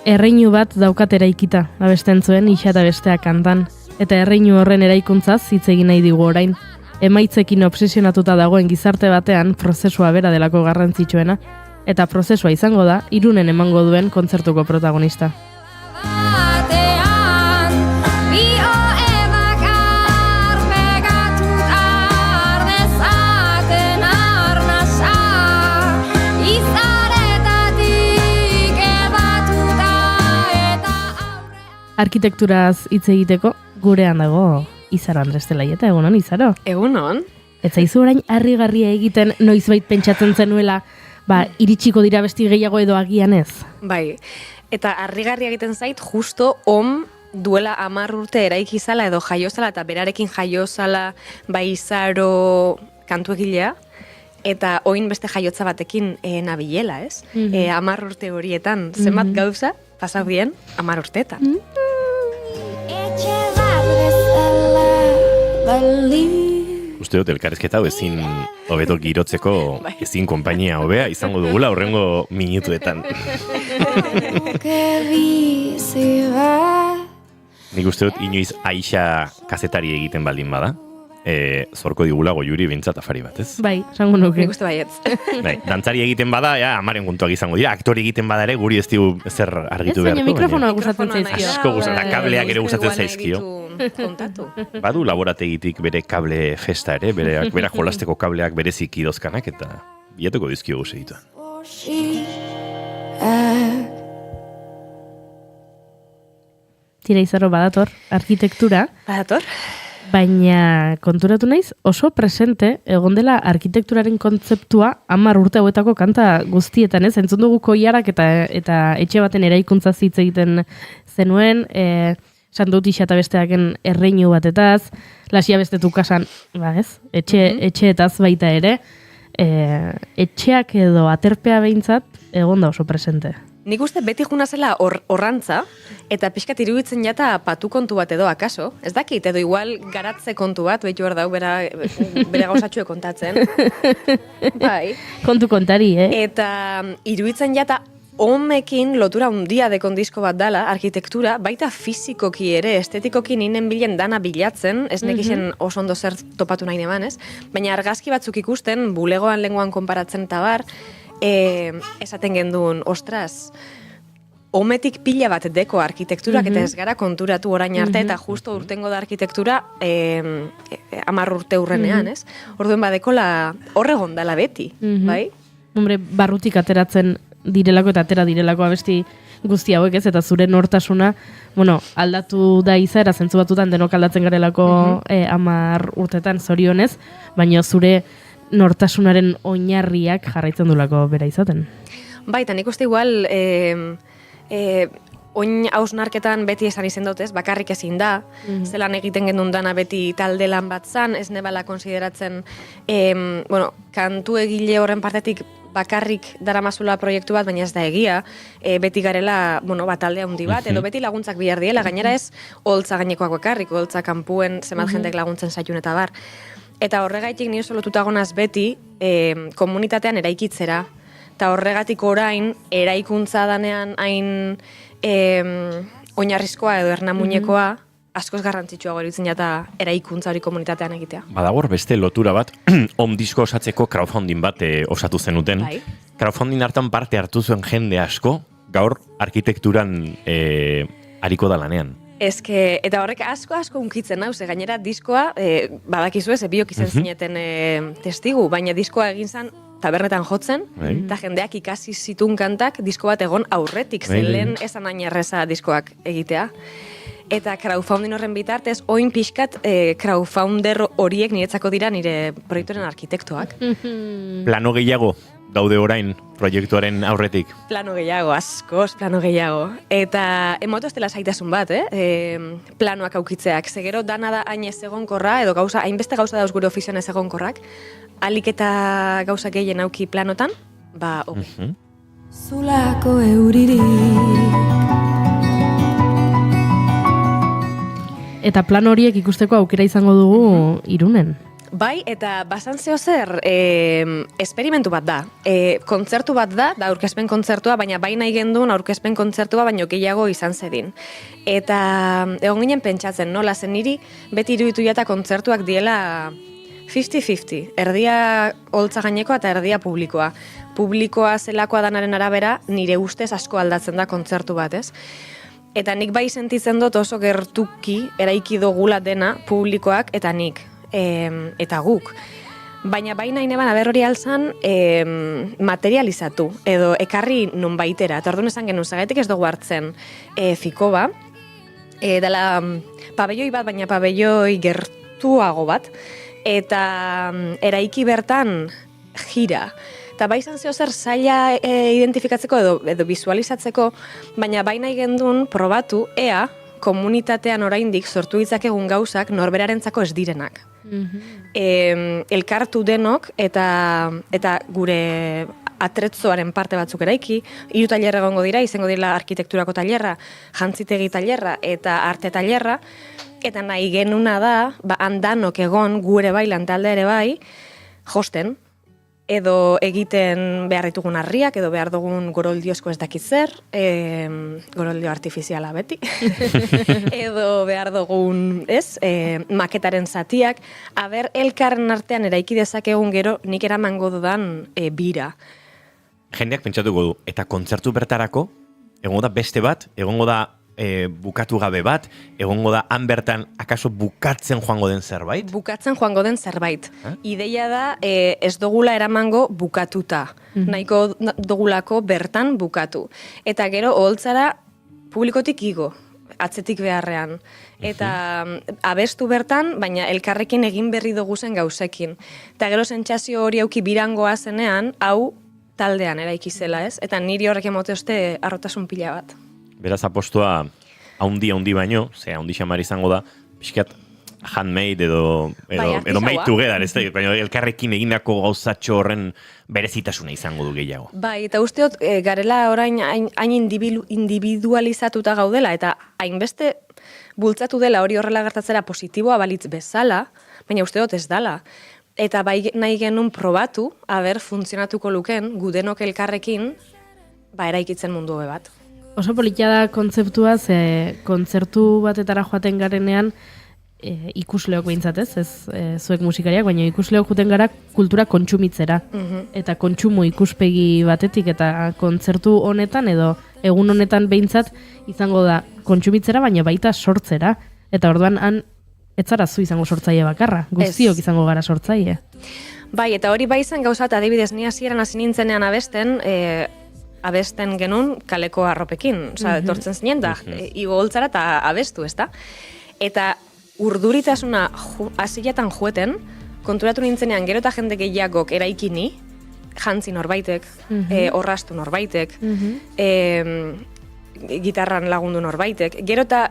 Erreinu bat daukat eraikita, abesten zuen isa eta bestea kantan, eta erreinu horren eraikuntzaz hitz egin nahi digu orain. Emaitzekin obsesionatuta dagoen gizarte batean prozesua bera delako garrantzitsuena, eta prozesua izango da Irunen emango duen kontzertuko protagonista. Arkitekturaz hitz egiteko gurean dago Izaro Andres Zelaieta. Egunon, Izaro? Egunon. Ez zaizu orain harrigarria egiten noizbait pentsatzen zenuela, iritsiko dira besti gehiago edo agian ez? Bai, eta harrigarria egiten zait justo duela 10 urte eraiki zala edo jaiozala eta berarekin jaiozala Izaro kantuegilea, eta oin beste jaiotza batekin nabilela, ez? 10 urte horietan, zenbat gauza pasau bien 10 urteetan. Etxe bat bezala balitz. Uste dut, elkarrizketa hau ezin hobeto girotzeko ezin konpainia hobea izango dugula horrengo minutuetan. Nik uste dut, inoiz Aixa kazetari egiten baldin bada. Zorko digula Goiuri bintzat afari bat, ez? Bai, esango nuke. Nik uste baietz. Bai, dantzari egiten bada, amaren kontuak izango dira. Aktori egiten bada ere, guri ez digu zer argitu beharko. Ez mikrofonoa gustatzen zaizkio. Asko gustatzen, kableak ere gustatzen zaizkio. Kontatu. Badu laborategitik bere kable festa ere, bera jolasteko kableak bereziki dozkanak, eta bilatuko dizkiogu segituan. Tira, Izaro, badator, arkitektura. Badator. Baina konturatu naiz oso presente egon dela arkitekturaren kontzeptua 10 urte hauetako kanta guztietan, ez? Entzun dugu Koiarak eta etxe baten eraikuntza hitz egiten zenuen, esan dut isa eta besteaken erreinu batetaz, lasia bestetu kasan, ez? Etxeetaz baita ere, etxeak edo aterpea behintzat egon da oso presente. Nik uste beti juna zela horrantza, eta pixkat iruditzen jata patu kontu bat edo akaso. Ez dakit, edo igual garatze kontu bat, behitu hor dau, bera gauzatxue kontatzen. Bai. Kontu kontari, Eta iruditzen jata homekin lotura handia dekon disko bat dala, arkitektura, baita fizikoki ere, estetikoki ninen bilen dana bilatzen, ez nekixen oso ondo zer topatu nahi neban, ez? Baina argazki batzuk ikusten, bulegoan lenguan konparatzen eta bar, esaten genduen, ostras, hometik pila bat deko arkitekturak eta ez gara konturatu orain arte, eta justo urtengo da arkitektura 10 urte urrenean, ez? Orduen badekola horregon dala beti, bai? Hombre, barrutik ateratzen direlako eta atera direlako abesti guzti hauek ez, eta zure nortasuna, bueno, aldatu da izaera zentzu batutan denok aldatzen garelako 10 urtetan zorionez, baina zure nortasunaren oinarriak jarraitzen dulako bera izaten. Baita, nik uste igual, oin hausnarketan beti esan izen dut, ez, bakarrik ezin da, zelan egiten gendun dana beti talde lan bat zan, ez nebala konsideratzen, bueno, kantu egile horren partetik bakarrik daramazula proiektu bat, baina ez da egia, beti garela, bueno, talde handi bat, edo beti laguntzak bihar diela, gainera ez, holtza gainekoak bakarrik, holtza kanpuen zenbat jendek laguntzen zaitun eta bar. Eta horregaitik nire lotuta gonaz beti komunitatean eraikitzera, eta horregatik orain eraikuntza danean hain oinarrizkoa edo ernamuinekoa askoz garrantzitsua iruditzen jata eraikuntza hori komunitatean egitea. Badagor beste lotura bat, disko osatzeko crowdfunding bat osatu zenuten. Bai. Crowdfunding hartan parte hartu zuen jende asko, gaur arkitekturan ariko da lanean. Eta horrek asko unkitzen nau, gainera diskoa, badakizu ez, biok izan zineten testigu, baina diskoa egin zen tabernetan jotzen, eta jendeak ikasi zitun kantak disko bat egon aurretik, zen lehen esan hain erreza diskoak egitea. Eta crowdfunding horren bitartez, oin pixkat crowdfunder horiek niretzako dira nire proiektuaren arkitektoak. Plano gehiago daude orain proiektuaren aurretik? Plano gehiago, askoz plano gehiago. Eta emoto ez dela zaitasun bat, planoak aukitzeak. Zegero dana da hain ez egonkorra, edo hainbeste gauza dauz gure ofizioan ez egonkorrak, alik eta gauza gehien auki planotan, hobi. Zulako euririk. Eta plan horiek ikusteko aukera izango dugu Irunen. Bai, eta basan zeo zer, esperimentu bat da. Kontzertu bat da aurkezpen kontzertua, baina bai nahi gendun aurkezpen kontzertua, baino gehiago izan zedin. Eta egon ginen pentsatzen, nola zen niri, beti iruditu jata kontzertuak diela 50-50, erdia holtza gainekoa eta erdia publikoa. Publikoa zelakoa danaren arabera, nire ustez asko aldatzen da kontzertu bat, ez? Eta nik bai sentitzen dut oso gertuki eraiki dugula dena publikoak eta nik. Eta guk. Baina baina ineban aber hori alzan materializatu, edo ekarri nun baitera. Eta orduan esan genuen, zagaitik ez dugu hartzen Fikoba, dela pabelloi bat, baina pabelloi gertuago bat, eta eraiki bertan gira. Eta bai izan zeo zer zaila identifikatzeko edo visualizatzeko, baina baina gendun probatu ea komunitatean oraindik sortu ditzakegun gauzak norberarentzako ez direnak. Elkartu denok eta gure atretzoaren parte batzuk eraiki, 3 tailer egongo dira, izango dira arkitekturako tailerra, jantzitegi tailerra eta arte tailerra, eta nahi genuna da, handanok egon gure bai lantalde ere bai, josten, edo egiten behar ditugun harriak, edo behar dugun goroldiozko ez dakit zer, goroldio artifiziala beti, edo behar dugun, maketaren zatiak, aber elkarren artean eraiki dezakegun gero nik eramango dudan bira. Jendeak pentsatuko du, eta kontzertu bertarako, egongo da beste bat, egongo da bukatu gabe bat, egongo da han bertan akaso bukatzen joango den zerbait? Bukatzen joango den zerbait. Ideia da ez dugula eramango bukatuta. Nahiko dugulako bertan bukatu. Eta gero oholtzara publikotik igo, atzetik beharrean. Eta abestu bertan, baina elkarrekin egin berri dugu zen gauzekin. Eta gero sentsazio hori auki birangoa zenean, hau taldean eraiki zela, ez? Eta niri horrek emote oste harrotasun pila bat. Beraz apostua haundi baino, haundi xamar izango da, pixkat handmade edo made together, ez da, baina elkarrekin egindako gauzatxo horren berezitasuna izango du gehiago. Bai, eta usteot, garela orain hain individualizatuta gaudela, eta hainbeste bultzatu dela hori horrela gertatzera positiboa balitz bezala, baina usteot ez dala. Eta bai nahi genuen probatu, aber funtzionatuko luken, gudenok elkarrekin, eraikitzen mundu hobe bat. Oso politia da kontzeptua, kontzertu batetara joaten garenean ikusleok behintzat ez zuek musikariak, baina ikusleok joaten gara kultura kontsumitzera. Eta kontsumo ikuspegi batetik, eta kontzertu honetan edo egun honetan behintzat izango da kontsumitzera, baina baita sortzera. Eta orduan han ez zara zu izango sortzaile bakarra, guztiok izango gara sortzaile. Bai, eta hori bai izan gauzat, adibidez, ni hasieran hasi nintzenean abesten, abesten genuen kaleko arropekin. Osea, etortzen zinen, da, igo holtzara eta abestu, ezta? Eta urduritasuna hasietan joeten, konturatu nintzenean gero eta jende gehiagok eraikini, jantzi norbaitek, orrastu norbaitek, gitarran lagundu norbaitek, gero eta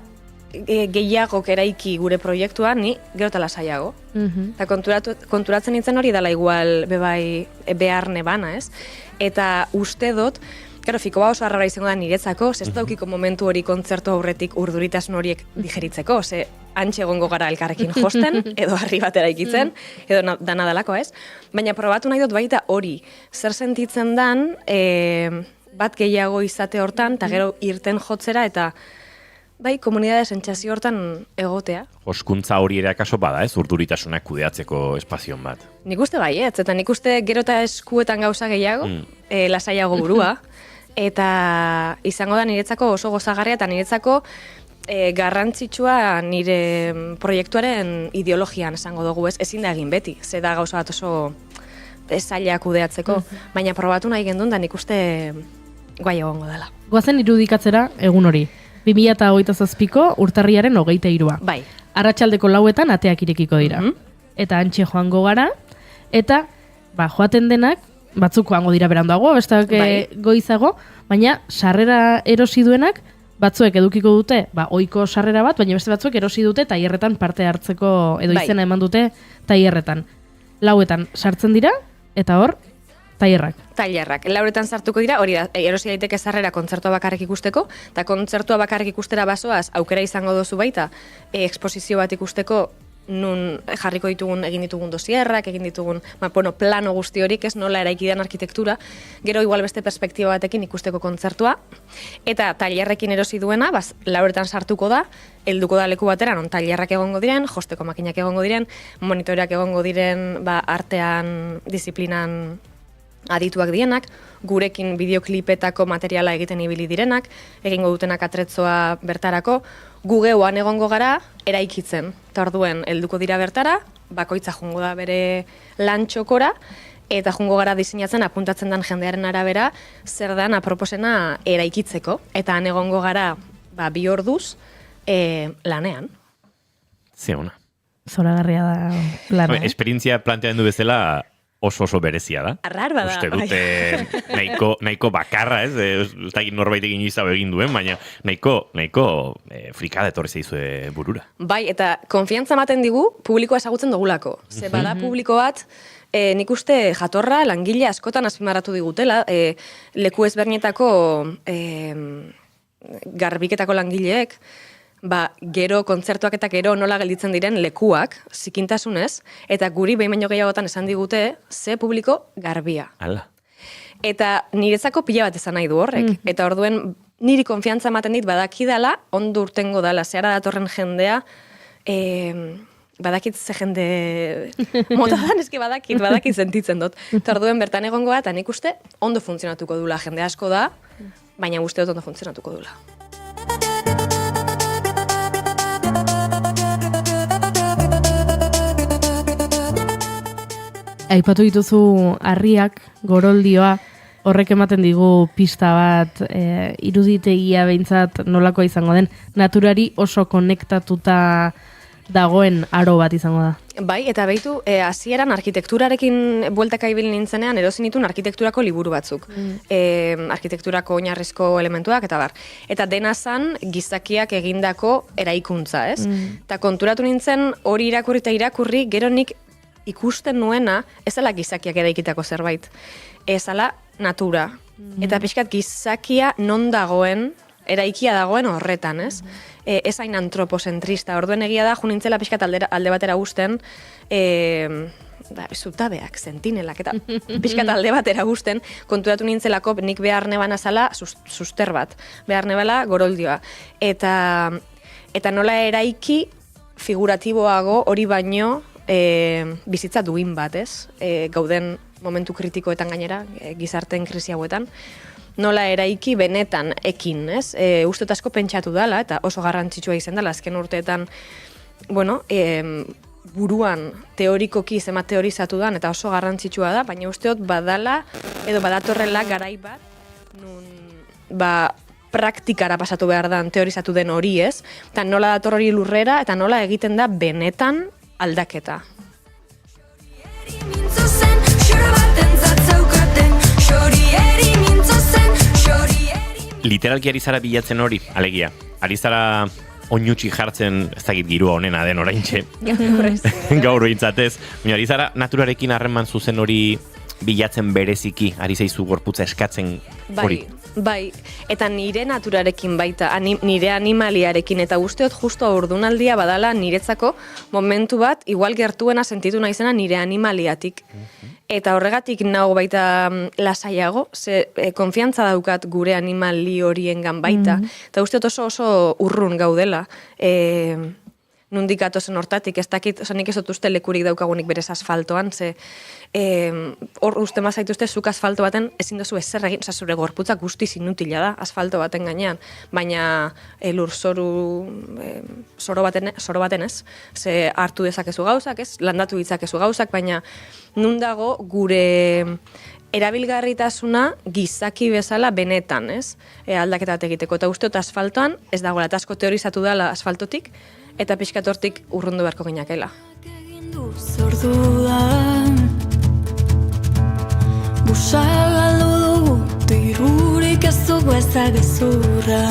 gehiagok eraiki gure proiektua, ni gero eta lasaiago. Eta konturatzen nintzen hori dela igual bebai behar nebana, ez? Eta uste dut, claro, fikoa oso arrara izango da niretzako, ez daukiko momentu hori kontzertu aurretik urduritasun horiek digeritzeko, ze antxe egongo gara elkarrekin josten, edo harri batera ikitzen, edo dana dalako, ez? Baina probatu nahi dut baita hori, zer sentitzen dan, bat gehiago izate hortan, eta gero irten jotzera, eta bai, komunidade sentsazio hortan egotea. Oskuntza hori ere akaso bada, ez, urduritasunak kudeatzeko espazion bat. Nik uste bai, eta nik uste gero eta eskuetan gauza gehiago, lasaiago burua, eta izango da niretzako oso gozagarria, eta niretzako garrantzitsua nire proiektuaren ideologian esango dugu, ez, ezin da egin beti, ze da gauza bat oso zaila kudeatzeko, baina probatu nahi gendun da nik uste guai egongo dela. Goazen irudikatzera egun hori. 2027ko urtarriaren 23. Bai. Arratsaldeko 4etan ateak irekiko dira. Eta antxe joango gara, eta joaten denak, batzuk joango dira beranduago, besteak goizago, baina sarrera erosi duenak, batzuek edukiko dute, ohiko sarrera bat, baina beste batzuek erosi dute tailerretan parte hartzeko, edo izena eman dute tailerretan. 4etan sartzen dira, eta hor, tailerrak. Tailerrak. 4etan sartuko dira, hori da, erosi daiteke sarrera kontzertua bakarrik ikusteko, eta kontzertua bakarrik ikustera basoaz, aukera izango dozu baita, eksposizio bat ikusteko, nun jarriko ditugun, egin ditugun dosierrak, egin ditugun, plano guzti horik, ez nola eraikidan arkitektura, gero igual beste perspektiba batekin ikusteko kontzertua, eta tailerrekin erosi duena, 4etan sartuko da, helduko da leku batera, non tailerrak egongo diren, josteko makinak egongo diren, monitoreak egongo diren, artean, disiplinan adituak dienak, gurekin bideoklipetako materiala egiten ibili direnak, egingo dutenak atretzoa bertarako, gu geuan egongo gara eraikitzen. Eta orduen, helduko dira bertara, bakoitza jungo da bere lantxokora, eta jungo gara diseinatzen apuntatzen den jendearen arabera, zer dan aproposena eraikitzeko. Eta han egongo gara 2 orduz lanean. Zeona. Zoragarria da plana. Esperientzia plantean du bezala, oso berezia da. Arrar bada. Uste dute nahiko bakarra, ez? Ez da norbait egin izau egin duen, baina nahiko frikada etorri zaizue burura. Bai, eta konfiantza ematen digu publikoa ezagutzen dugulako. Ze bada publiko bat, nik uste jatorra langile askotan azpimarratu digutela, leku ezberdinetako garbiketako langileek, gero kontzertuak eta gero nola gelditzen diren lekuak, zikintasunez, eta guri behin baino gehiagotan esan digute, ze publiko garbia. Hala. Eta niretzako pila bat esan nahi du horrek. Eta orduen niri konfiantza ematen dit badakidala, ondo urtengo dala, zehara datorren jendea, badakit ze jende mota dan, eski badakit sentitzen dut. Eta orduen bertan egongoa, eta nik uste ondo funtzionatuko dula, jende asko da, baina uste dut ondo funtzionatuko dula. Aipatu dituzu harriak, goroldioa, horrek ematen digu pista bat, iruditegia behintzat nolakoa izango den, naturari oso konektatuta dagoen aro bat izango da. Bai, eta behitu, hasieran arkitekturarekin bueltaka ibili nintzenean, erosin ditun arkitekturako liburu batzuk. Arkitekturako oinarrizko elementuak, eta bar. Eta dena zan, gizakiak egindako eraikuntza, ez? Eta konturatu nintzen, hori irakurri, gero nik ikusten nuena, ez ala gizakiak eraikitako zerbait, ez ala natura. Eta pixkat gizakia non dagoen, eraikia dagoen horretan, ez? Ez hain antropozentrista, orduen egia da, junintzela pixkat alde batera guzten, zutabeak, sentinelak, eta pixkat alde batera guzten, konturatu nintzelako nik behar neban azala suster bat, behar nebala goroldioa. Eta nola eraiki figuratiboago hori baino, bizitza duin bat, ez? Gauden momentu kritikoetan gainera, gizarteen krisi hauetan, nola eraiki benetan ekin, ez? Uste asko pentsatu dala, eta oso garrantzitsua izan dela, azken urteetan, buruan teorikoki zema teorizatu dan, eta oso garrantzitsua da, baina usteot badala, edo badatorrela garai bat, praktikara pasatu behar da, teorizatu den hori ez, eta nola dator hori lurrera, eta nola egiten da benetan aldaketa. Literalki ari zara bilatzen hori, alegia. Ari zara oinutxi jartzen, ez dakit girua honena den oraintxe. Gaur behintzatez. Ari zara naturarekin harreman zuzen hori bilatzen bereziki, ari zaizu gorputza eskatzen hori. Bai, eta nire naturarekin baita, nire animaliarekin, eta usteot justo ordunaldia badala niretzako momentu bat, igual gertuena sentitu naizena nire animaliatik. Eta horregatik nago baita lasaiago, konfiantza daukat gure animali horiengan baita, eta usteot oso urrun gaudela, nundik atozen hortatik, ez dakit, nik ez dut uste lekurik daukagunik berez asfaltoan, hor uste mazaituzte zuk asfalto baten ezin dozu ezer egin, zure gorputzak guztiz inutila da asfalto baten gainean, baina lur zoro baten ez, ze hartu dezakezu gauzak, ez, landatu ditzakezu gauzak, baina nun dago gure erabilgarritasuna gizaki bezala benetan, ez, aldaketa bat egiteko, eta usteot asfaltoan ez dagoela, eta asko teorizatu dela asfaltotik, eta pixkatortik urrundu beharko ginakela. Zordudan Busagaldu dugu Dirurik ez dugu ezagezurra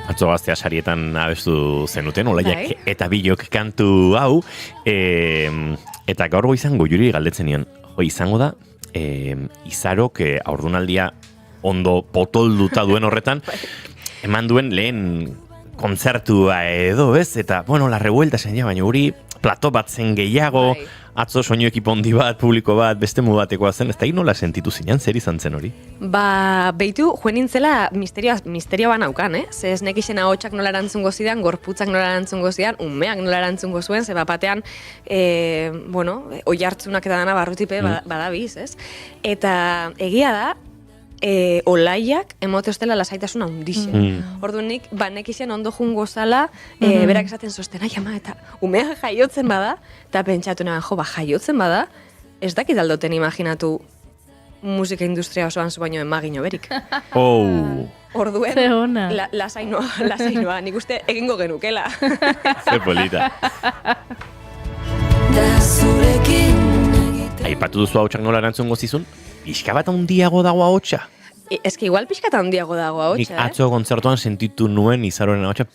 Atzo Gaztea sarietan abestu zenuten, Olaiak eta Bilok kantu hau, eta gaur izango Juri galdetzen nion, izango da, Izarok aurdunaldia ondo potolduta duen horretan, eman duen lehen kontzertua edo, ez? Eta, bueno, la revuelta zen baina hori plato bat zen gehiago, atzo soinu ekipo handi bat, publiko bat, beste batekoa zen, ez da nola sentitu zinean, zer izan zen hori? Beitu, joen nintzela misterioa banaukan, Ze ez nekixen ahotsak nola erantzungo zidan, gorputzak nola erantzungo zidan, umeak nola erantzungo zuen, ze batean, oi hartzunak eta dana barrutipe badabiz, ez? Eta egia da, Olaiak emote ostela lasaitasuna hundixen. Orduan nik, nekixen ondo jungo zala, berak esaten zosten, ai ama, eta umea jaiotzen bada, eta pentsatu nahan, jaiotzen bada, ez dakit aldoten imaginatu musika industria osoan zu baino emagino berik. Orduen, lasainoa, nik uste egingo genukela. Ze polita. Aipatu duzu hautsak nola erantzungo zizun? Pixka bat handiago dago ahotsa? Eski igual pixka bat handiago dago ahotsa, Nik atzo kontzertuan sentitu nuen Izaroren ahotsa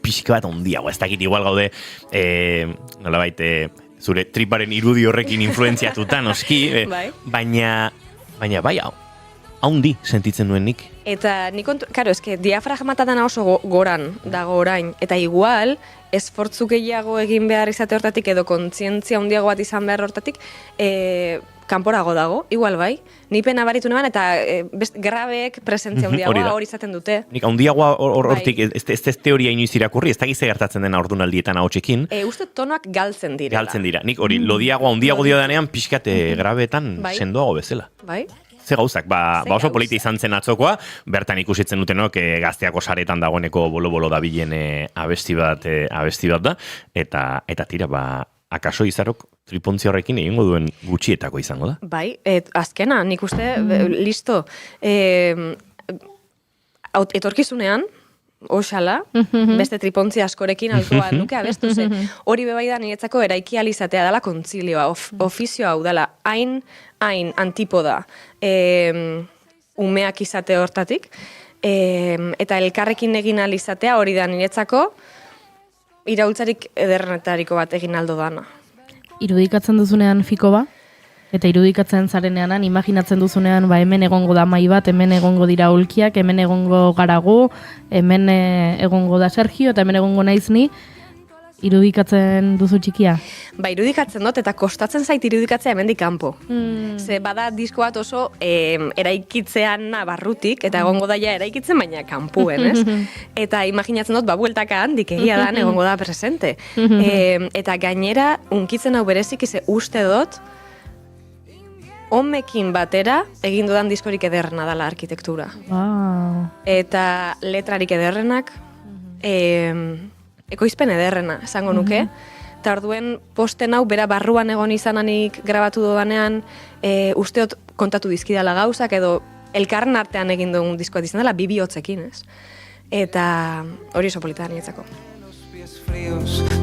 pixka bat handiago. Ez dakit igual gaude, nolabait, zure triparen irudi horrekin influenziatuta noski, baina bai, haundi sentitzen nuen nik. Eta nik eske diafragmatatan oso goran dago orain, eta igual esfortzu gehiago egin behar izate hortatik edo kontzientzia handiago bat izan behar hortatik, kanporago dago, igual bai. Ni pena baritu neban eta grabeek presentzia handiagoa hori izaten dute. Nik handiagoa hortik, ez teoria inoiz irakurri, ez da gize gertatzen den aurdunaldietan ahotsekin. Uste tonoak galtzen direla. Galtzen dira. Nik hori lodiagoa handiago dio danean pixkate grabeetan sendoago bezala. Bai. Ze gauzak, oso polita izan zen atzokoa, bertan ikusitzen dutenok Gazteako saretan dagoeneko bolo-bolo dabilen abesti bat da, eta tira, akaso Izarok tripontzi horrekin egingo duen gutxietako izango da. Bai, azkena, nik uste, listo, etorkizunean, oxala, beste tripontzi askorekin altua nuke abestu ze. Hori bebai da niretzako eraiki alizatea dela kontzilioa, ofizioa hau dela, hain antipoda umeak izate hortatik, eta elkarrekin egin alizatea hori da niretzako iraultzarik ederrenetariko bat egin aldo dana. Irudikatzen duzunean fiko ba? Eta irudikatzen zarenean, imaginatzen duzunean, hemen egongo da mai bat, hemen egongo dira ulkiak, hemen egongo garago, hemen egongo da Sergio, eta hemen egongo naiz ni, irudikatzen duzu txikia? Irudikatzen dut, eta kostatzen zait irudikatzea hemendik kanpo. Ze bada disko bat oso eraikitzean barrutik, eta egongo daia eraikitzen, baina kanpuen, ez? Eta imaginatzen dut, bueltaka handik egia dan egongo da presente. Eta gainera, unkitzen hau berezik, uste dut, homekin batera egin dudan diskorik ederrena dela arkitektura. Eta letrarik ederrenak, ekoizpen ederrena, esango nuke. Eta orduen posten hau, bera barruan egon izananik grabatu dodanean, usteot kontatu dizkidala gauzak, edo elkarren artean egin dugun diskoa izan dela, bihotzekin, ez? Eta hori oso polita niretzako.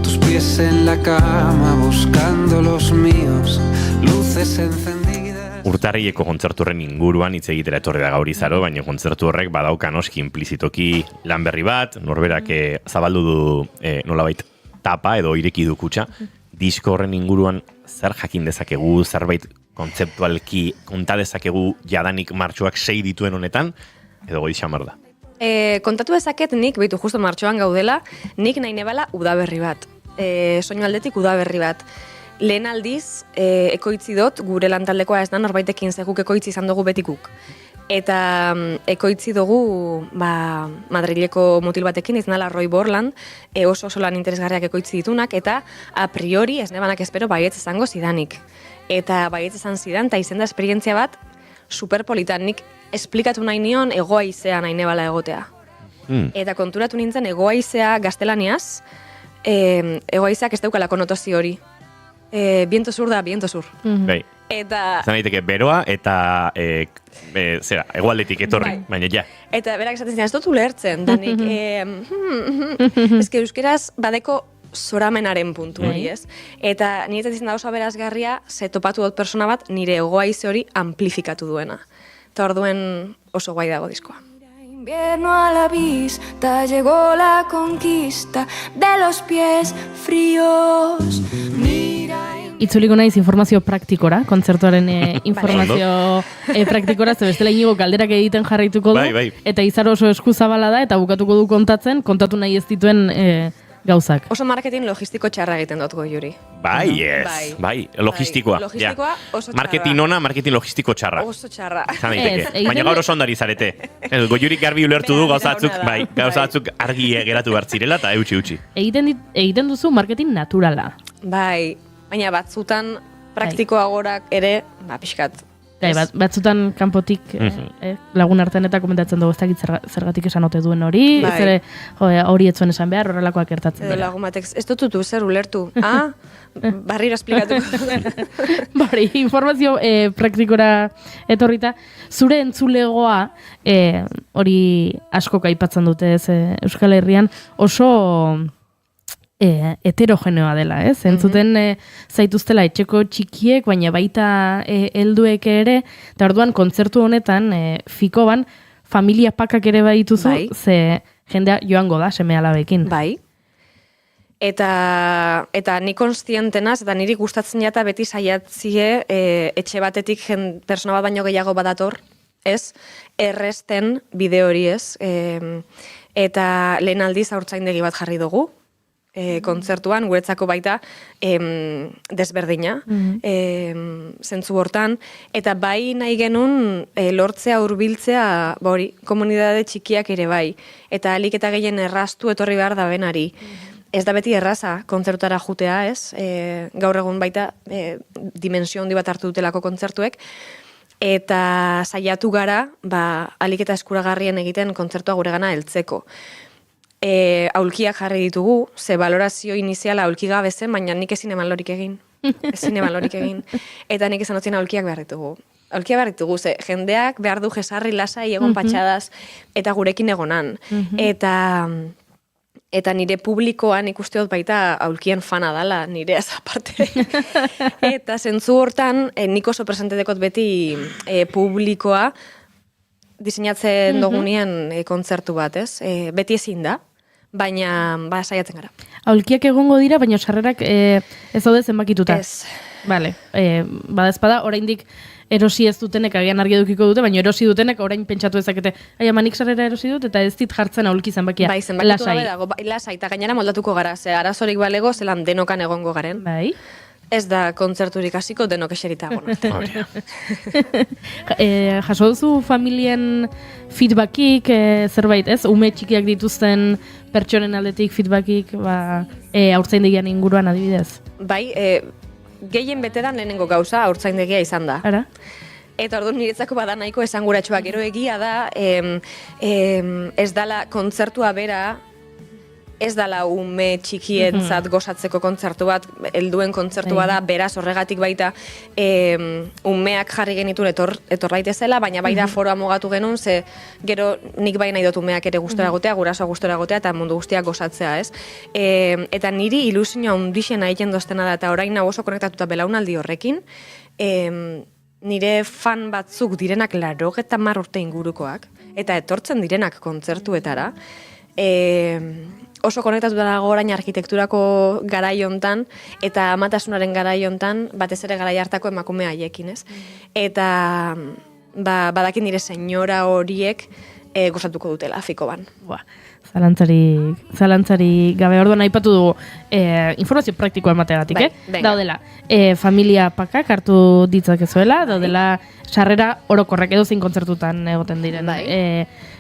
Tus pies en la cama buscando los míos, luces encendidas. Urtarrileko kontzerturren inguruan hitz egitera etorri da gaur izaro, baina kontzertu horrek badauka noski implizitoki lan berri bat, norberak zabaldu du nolabait tapa edo ireki du kutxa. Disko horren inguruan zer jakin dezakegu, zerbait kontzeptualki konta dezakegu jadanik martxoak 6 dituen honetan, edo goi xamar da. Kontatu dezaket nik, behitu justo martxoan gaudela, nik nahi nebala udaberri bat. Soinu aldetik udaberri bat. Lehen aldiz, ekoitzi dut, gure lantaldekoa ez da, norbaitekin zeguk ekoitzi izan dugu betikuk. Eta ekoitzi dugu Madrileko mutil batekin, izan dela Roy Borland, oso lan interesgarriak ekoitzi ditunak, eta a priori, ez nebanak espero, baietz izango zidanik. Eta baietz izan zidan, eta izen da esperientzia bat, superpolitan, nik esplikatu nahi nion egoaizea nahi nebala egotea. Eta konturatu nintzen egoaizea gaztelaniaz, egoaizeak ez daukala konotazio hori. Viento sur da, viento sur. Bai. Eta... Zan daiteke beroa eta egualdetik etorri, baina ja. Eta berak esaten zidan, ez dut ulertzen, danik, euskeraz badeko zoramenaren puntu hori, ez? Eta niretzat izan da oso aberazgarria, ze topatu dut persona bat nire egoaize hori amplifikatu duena. Eta orduen oso guai dago diskoa. Invierno a la vista, llegó la conquista de los pies fríos. Itzuliko naiz informazio praktikora, kontzertuaren informazio praktikora, ze bestela Inigo galderak egiten jarraituko du, eta Izaro oso eskuzabala da, eta bukatuko du kontatzen, kontatu nahi ez dituen gauzak. Oso marketing logistiko txarra egiten dut Goiuri. Bai, logistikoa. Logistikoa oso txarra. Marketing ona, marketing logistiko txarra. Oso txarra. Baina gaur oso ondari zarete. Goiurik garbi ulertu du gauza batzuk argi geratu bertzirela eta eutxi. Egiten duzu marketing naturala. Bai, baina batzutan praktikoagorak ere, pixkat. Batzutan kanpotik lagun artean eta komentatzen dugu ez dakit zergatik esan ote duen hori, hori etzuen esan behar, horrelakoak gertatzen dira. Lagun batek, ez dututu zer ulertu. Barriro esplikatuko. Bari, informazio praktikora etorrita, zure entzulegoa, hori asko aipatzen dute ez Euskal Herrian, oso heterogeneoa dela, ez? Entzuten zaituztela etxeko txikiek, baina baita helduek ere, eta orduan kontzertu honetan, fikoban, familia pakak ere baituzu, ze jendea joango da, seme alabekin. Bai. Eta ni konstientenaz, eta niri gustatzen jata beti saiatzie etxe batetik persona bat baino gehiago badator, ez? Erresten bide hori, ez? Eta lehen aldiz haurtzaindegi bat jarri dugu, kontzertuan, guretzako baita desberdina, zentzu hortan, eta bai nahi genuen lortzea hurbiltzea hori, komunidade txikiak ere bai, eta alik eta gehien erraztu etorri behar da benari. Ez da beti erraza kontzertutara jutea, ez? Gaur egun baita dimensio handi bat hartu dutelako kontzertuek, eta saiatu gara, alik eta eskuragarrien egiten kontzertua gure gana heltzeko. Aulkiak jarri ditugu, ze valorazio iniziala aulki gabe zen, baina nik ezin eman lorik egin. Eta nik esan otzen aulkiak behar ditugu. Aulkiak behar ditugu, ze jendeak behar du jesarri lasai egon patxadas, eta gurekin egonan. Eta nire publikoan ikusteot baita aulkien fana dala, nire aparte. Eta zentzu hortan, nik oso presente dekot beti publikoa, diseinatzen dugunean kontzertu bat, ez? Beti ezin da, baina saiatzen gara. Aulkiak egongo dira, baina sarrerak ez daude zenbakituta. Ez. Bale, badezpada, oraindik erosi ez dutenek agian argi edukiko dute, baina erosi dutenek orain pentsatu ezakete, manik sarrera erosi dut, eta ez dit jartzen aulki zenbakia. Bai, zenbakitu gabe dago, lasai, eta gainera moldatuko gara, ze arazorik balego, zelan denokan egongo garen. Bai. Ez da kontzerturik hasiko denok eserita egon. Jaso duzu familien feedbackik, zerbait, ez? Ume txikiak dituzten pertsonen aldetik feedbackik, haurtzaindegian inguruan adibidez? Bai, gehien beteran lehenengo gauza haurtzaindegia izan da. Ara? Eta orduan niretzako bada nahiko esanguratsuak, gero egia da, ez dala kontzertua bera ez dala ume txikientzat gozatzeko kontzertu bat, helduen kontzertua da, beraz horregatik baita umeak jarri genituen etor daitezela, baina baita foroa mugatu genuen, ze gero nik bai nahi dut umeak ere gustora egotea, gurasoa gustora egotea, eta mundu guztiak gozatzea, ez? Eta niri ilusioa hundixena egiten doztena da, eta orain oso konektatuta belaunaldi horrekin, nire fan batzuk direnak 80 urte ingurukoak, eta etortzen direnak kontzertuetara, oso konektatuta dago orain arkitekturako garai hontan eta amatasunaren garai hontan, batez ere garai hartako emakume haiekin, ez? Eta badakin nire senyora horiek gozatuko dutela Fikoban. Zalantzari gabe orduan aipatu dugu informazio praktikoa emateagatik, Daudela, familia pakak hartu ditzakezuela, daudela sarrera orokorrak edo zein kontzertutan egoten diren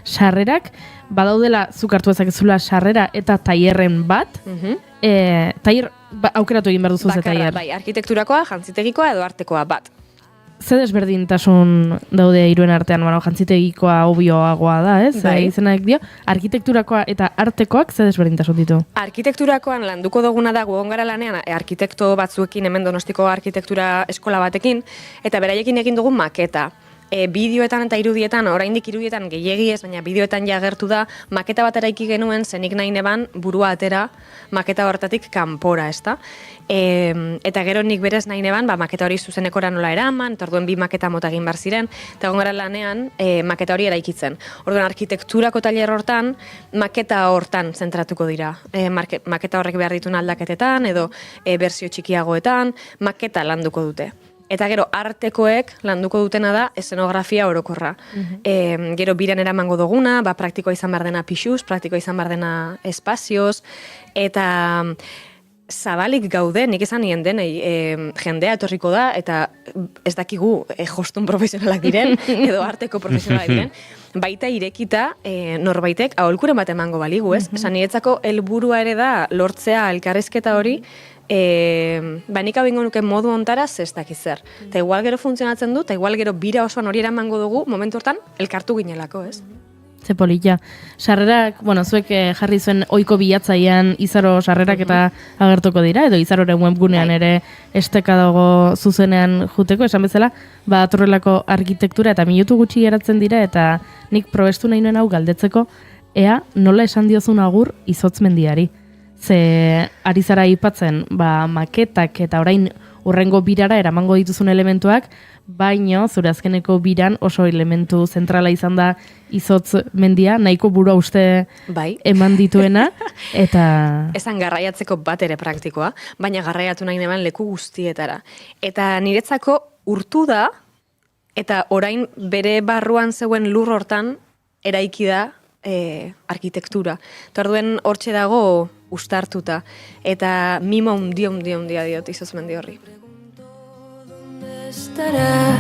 sarrerak, badaudela zuk hartu ezakezula sarrera eta tailerren bat, tailer aukeratu egin behar duzu ze tailer. Bai, arkitekturakoa, jantzitegikoa edo artekoa bat. Ze desberdintasun daude hiruen artean, jantzitegikoa obioagoa da, ez? Izenak dio, arkitekturakoa eta artekoak ze desberdintasun ditu? Arkitekturakoan landuko duguna da gugon gara lanean arkitekto batzuekin hemen Donostiko arkitektura eskola batekin, eta beraiekin egin dugu maketa. Bideoetan eta irudietan, oraindik irudietan gehiegi ez, baina bideoetan jagertu da, maketa bat eraiki genuen, zenik nahi neban burua atera maketa hortatik kanpora, ezta? Eta gero nik berez nahi neban, maketa hori zuzenekora nola eraman, eta orduen 2 maketa mota egin bar ziren, eta egon gara lanean maketa hori eraikitzen. Orduan arkitekturako tailer hortan, maketa hortan zentratuko dira. Maketa horrek behar dituen aldaketetan, edo berzio txikiagoetan, maketa landuko dute. Eta gero artekoek landuko dutena da eszenografia orokorra. Gero biran eramango duguna, praktikoa izan behar dena pixuz, praktikoa izan behar dena espazioz, eta zabalik gaude, nik esan nien denei, jendea etorriko da, eta ez dakigu jostun profesionalak diren, edo arteko profesionalak diren, baita irekita norbaitek aholkuren bat emango baligu, ez? Esan niretzako helburua ere da lortzea elkarrizketa hori, nik hau ingo nuke modu ontara ez dakit zer. Eta igual gero funtzionatzen du, eta igual gero bira osoan hori eramango dugu, momentu hortan, elkartu ginelako, ez? Ze polita. Sarrerak, zuek jarri zuen ohiko bilatzaian Izaro sarrerak eta agertuko dira, edo Izaroren webgunean ere esteka dago zuzenean juteko, esan bezala, atorrelako arkitektura eta minutu gutxi geratzen dira, eta nik probestu nahi nuen hau galdetzeko, ea nola esan diozun agur Izotz Mendiari. Ze ari zara aipatzen, maketak eta orain urrengo birara eramango dituzun elementuak, baino zure azkeneko biran oso elementu zentrala izan da Izotz Mendia, nahiko burua uste eman dituena, eta... Esan garraiatzeko bat ere praktikoa, baina garraiatu nahi neban leku guztietara. Eta niretzako urtu da, eta orain bere barruan zeuen lur hortan eraiki da arkitektura. Eta orduen hortxe dago ustartuta, eta mimo hundia diot Izotz Mendi horri. Estará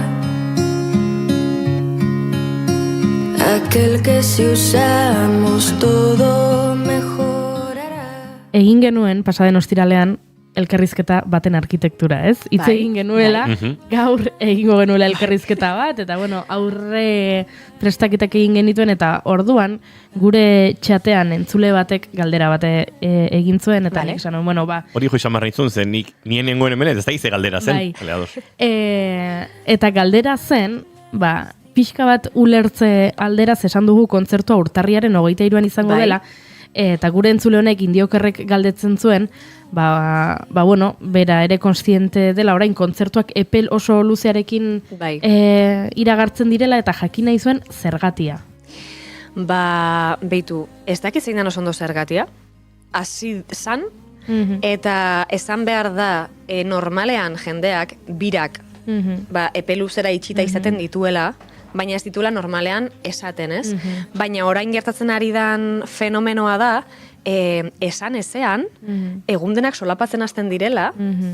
aquel que si usamos todo mejorará. Egin genuen, pasaden ostiralean, elkarrizketa baten arkitektura, ez? Hitz egin genuela, gaur egingo genuela elkarrizketa bat, eta aurre prestaketak egin genituen, eta orduan, gure txatean entzule batek galdera bate egin zuen, eta nik esan, hori jo izan barritzun zen, nien nengoen hemen, ez da ize galdera zen. Eta galdera zen, pixka bat ulertze alderaz esan dugu kontzertua urtarriaren 23an izango dela, eta gure entzule honek Indiokerrek galdetzen zuen, bera ere konstiente dela orain kontzertuak epel oso luzearekin iragartzen direla, eta jakin nahi zuen zergatia. Beitu, ez dakit zein dan oso ondo zergatia, hasi zan, eta esan behar da normalean jendeak birak epel luzera itxita izaten dituela, baina ez dituela normalean esaten, ez? Baina orain gertatzen ari dan fenomenoa da, esan ezean, egundenak solapatzen hasten direla,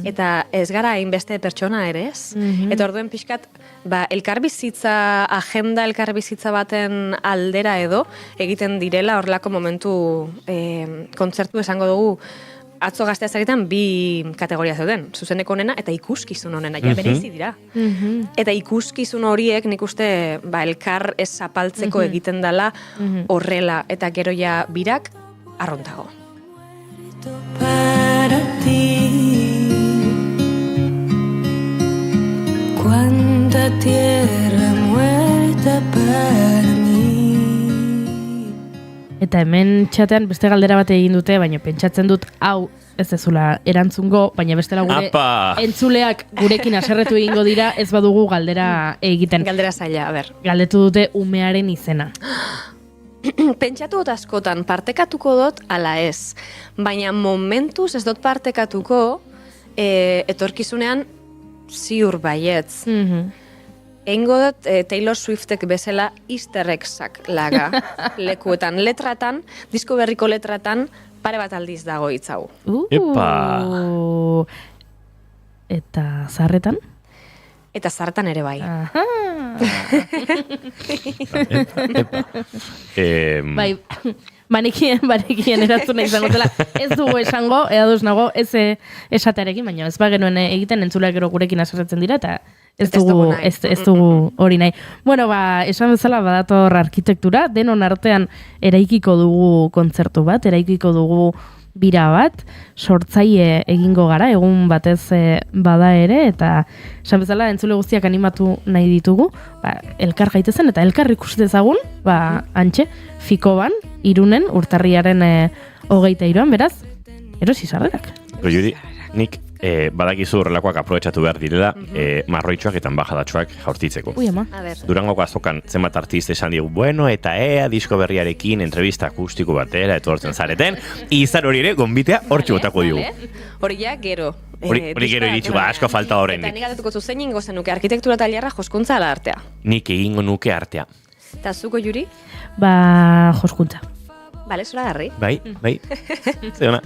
eta ez gara hainbeste pertsona ere, ez? Eta orduen pixkat, elkarbizitza, agenda elkarbizitza baten aldera edo, egiten direla horrelako momentu kontzertu esango dugu, atzo Gaztea zaretan 2 kategoria zeuden, zuzeneko onena eta ikuskizun onena, bereizi dira. Eta ikuskizun horiek nik uste elkar ez zapaltzeko egiten dela horrela, eta gero ja birak arrontago. para ti. Cuánta tierra muerta para mí. Eta hemen txatean beste galdera bat egin dute, baina pentsatzen dut hau ez dezula erantzungo, baina bestela gure entzuleak gurekin haserretu egingo dira, ez badugu galdera egiten. Galdera zaila, a ber. Galdetu dute umearen izena. Pentsatu dut askotan, partekatuko dut ala ez. Baina momentuz ez dut partekatuko, etorkizunean ziur baietz. Eingo dut Taylor Swiftek bezala easter eggsak laga lekuetan, letratan, disko berriko letratan, pare bat aldiz dago hitz hau. Eta zarretan? Eta zarretan ere bai. Bai, banekien erantzuna izango zela. Ez dugu esango, edaduz nago, ez esatearekin, baina ez bagenuen egiten entzuleak gero gurekin aserretzen dira, eta ez dugu hori nahi. Bueno, esan bezala badator arkitektura, denon artean eraikiko dugu kontzertu bat, eraikiko dugu bira bat, sortzaile egingo gara, egun batez bada ere, eta esan bezala entzule guztiak animatu nahi ditugu, elkar gaitezen eta elkar ikustezagun, antxe, Fikoban, Irunen, urtarriaren 23an, beraz, erosi sarrerak. Judi, nik badakizu horrelakoak aprobetxatu behar direla, marroitxoak eta enbajadatxoak jaurtitzeko. Ui, ama. Durangoko azokan zenbat artista esan digu, bueno, eta disko berriarekin entrevista akustiko batera etortzen zareten, izan hori ere, gonbitea hortxe botako digu. Hori ja, gero. Hori gero iritsu, asko falta horrein. Eta nik atetuko zuzen ingo zenuke arkitektura tailerra joskuntza ala artea. Nik egingo nuke artea. Eta zuko Juri? Joskuntza. Bale, zura garri. Bai. Zeona.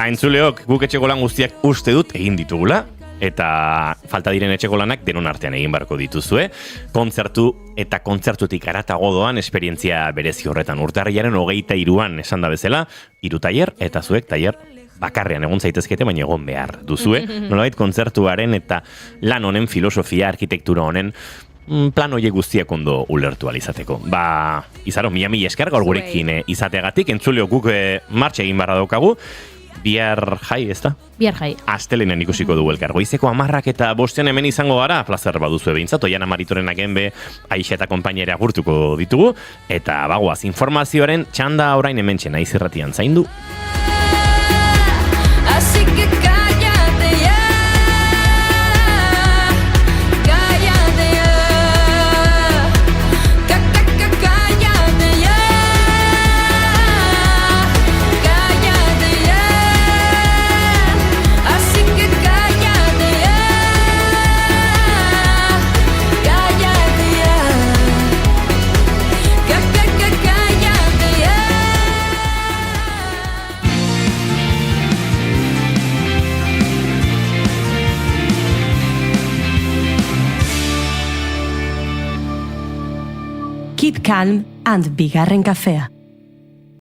Entzuleok, guk etxeko lan guztiak uste dut egin ditugula, eta falta diren etxeko lanak denon artean egin barko dituzue. Kontzertu eta kontzertutik aratago doan esperientzia berezi horretan. Urtarriaren 23an esan da bezala, 3 tailer eta zuek tailer bakarrean egon zaitezkete, baina egon behar duzue. Nolabait kontzertuaren eta lan honen filosofia, arkitektura honen plan hoiek guztiak ondo ulertu alizateko. Izaro, mila esker gaur gurekin izateagatik, entzuleo guk martxa egin barra daukagu, bihar jai, ez da? Bihar jai. Astelenen ikusiko dugu elkar. Goizeko 10 eta 5 hemen izango gara, plazer baduzu behintzat, Oiana Maritorenak enbe, Aixa eta konpainera agurtuko ditugu, eta bagoaz, informazioaren txanda orain hementxe naiz irratian zaindu. Así que cállate ya. Cállate ya. Cállate ya. Cállate ya. Así que cállate ya. Cállate ya. Cállate ya. Keep calm and bigarren kafea.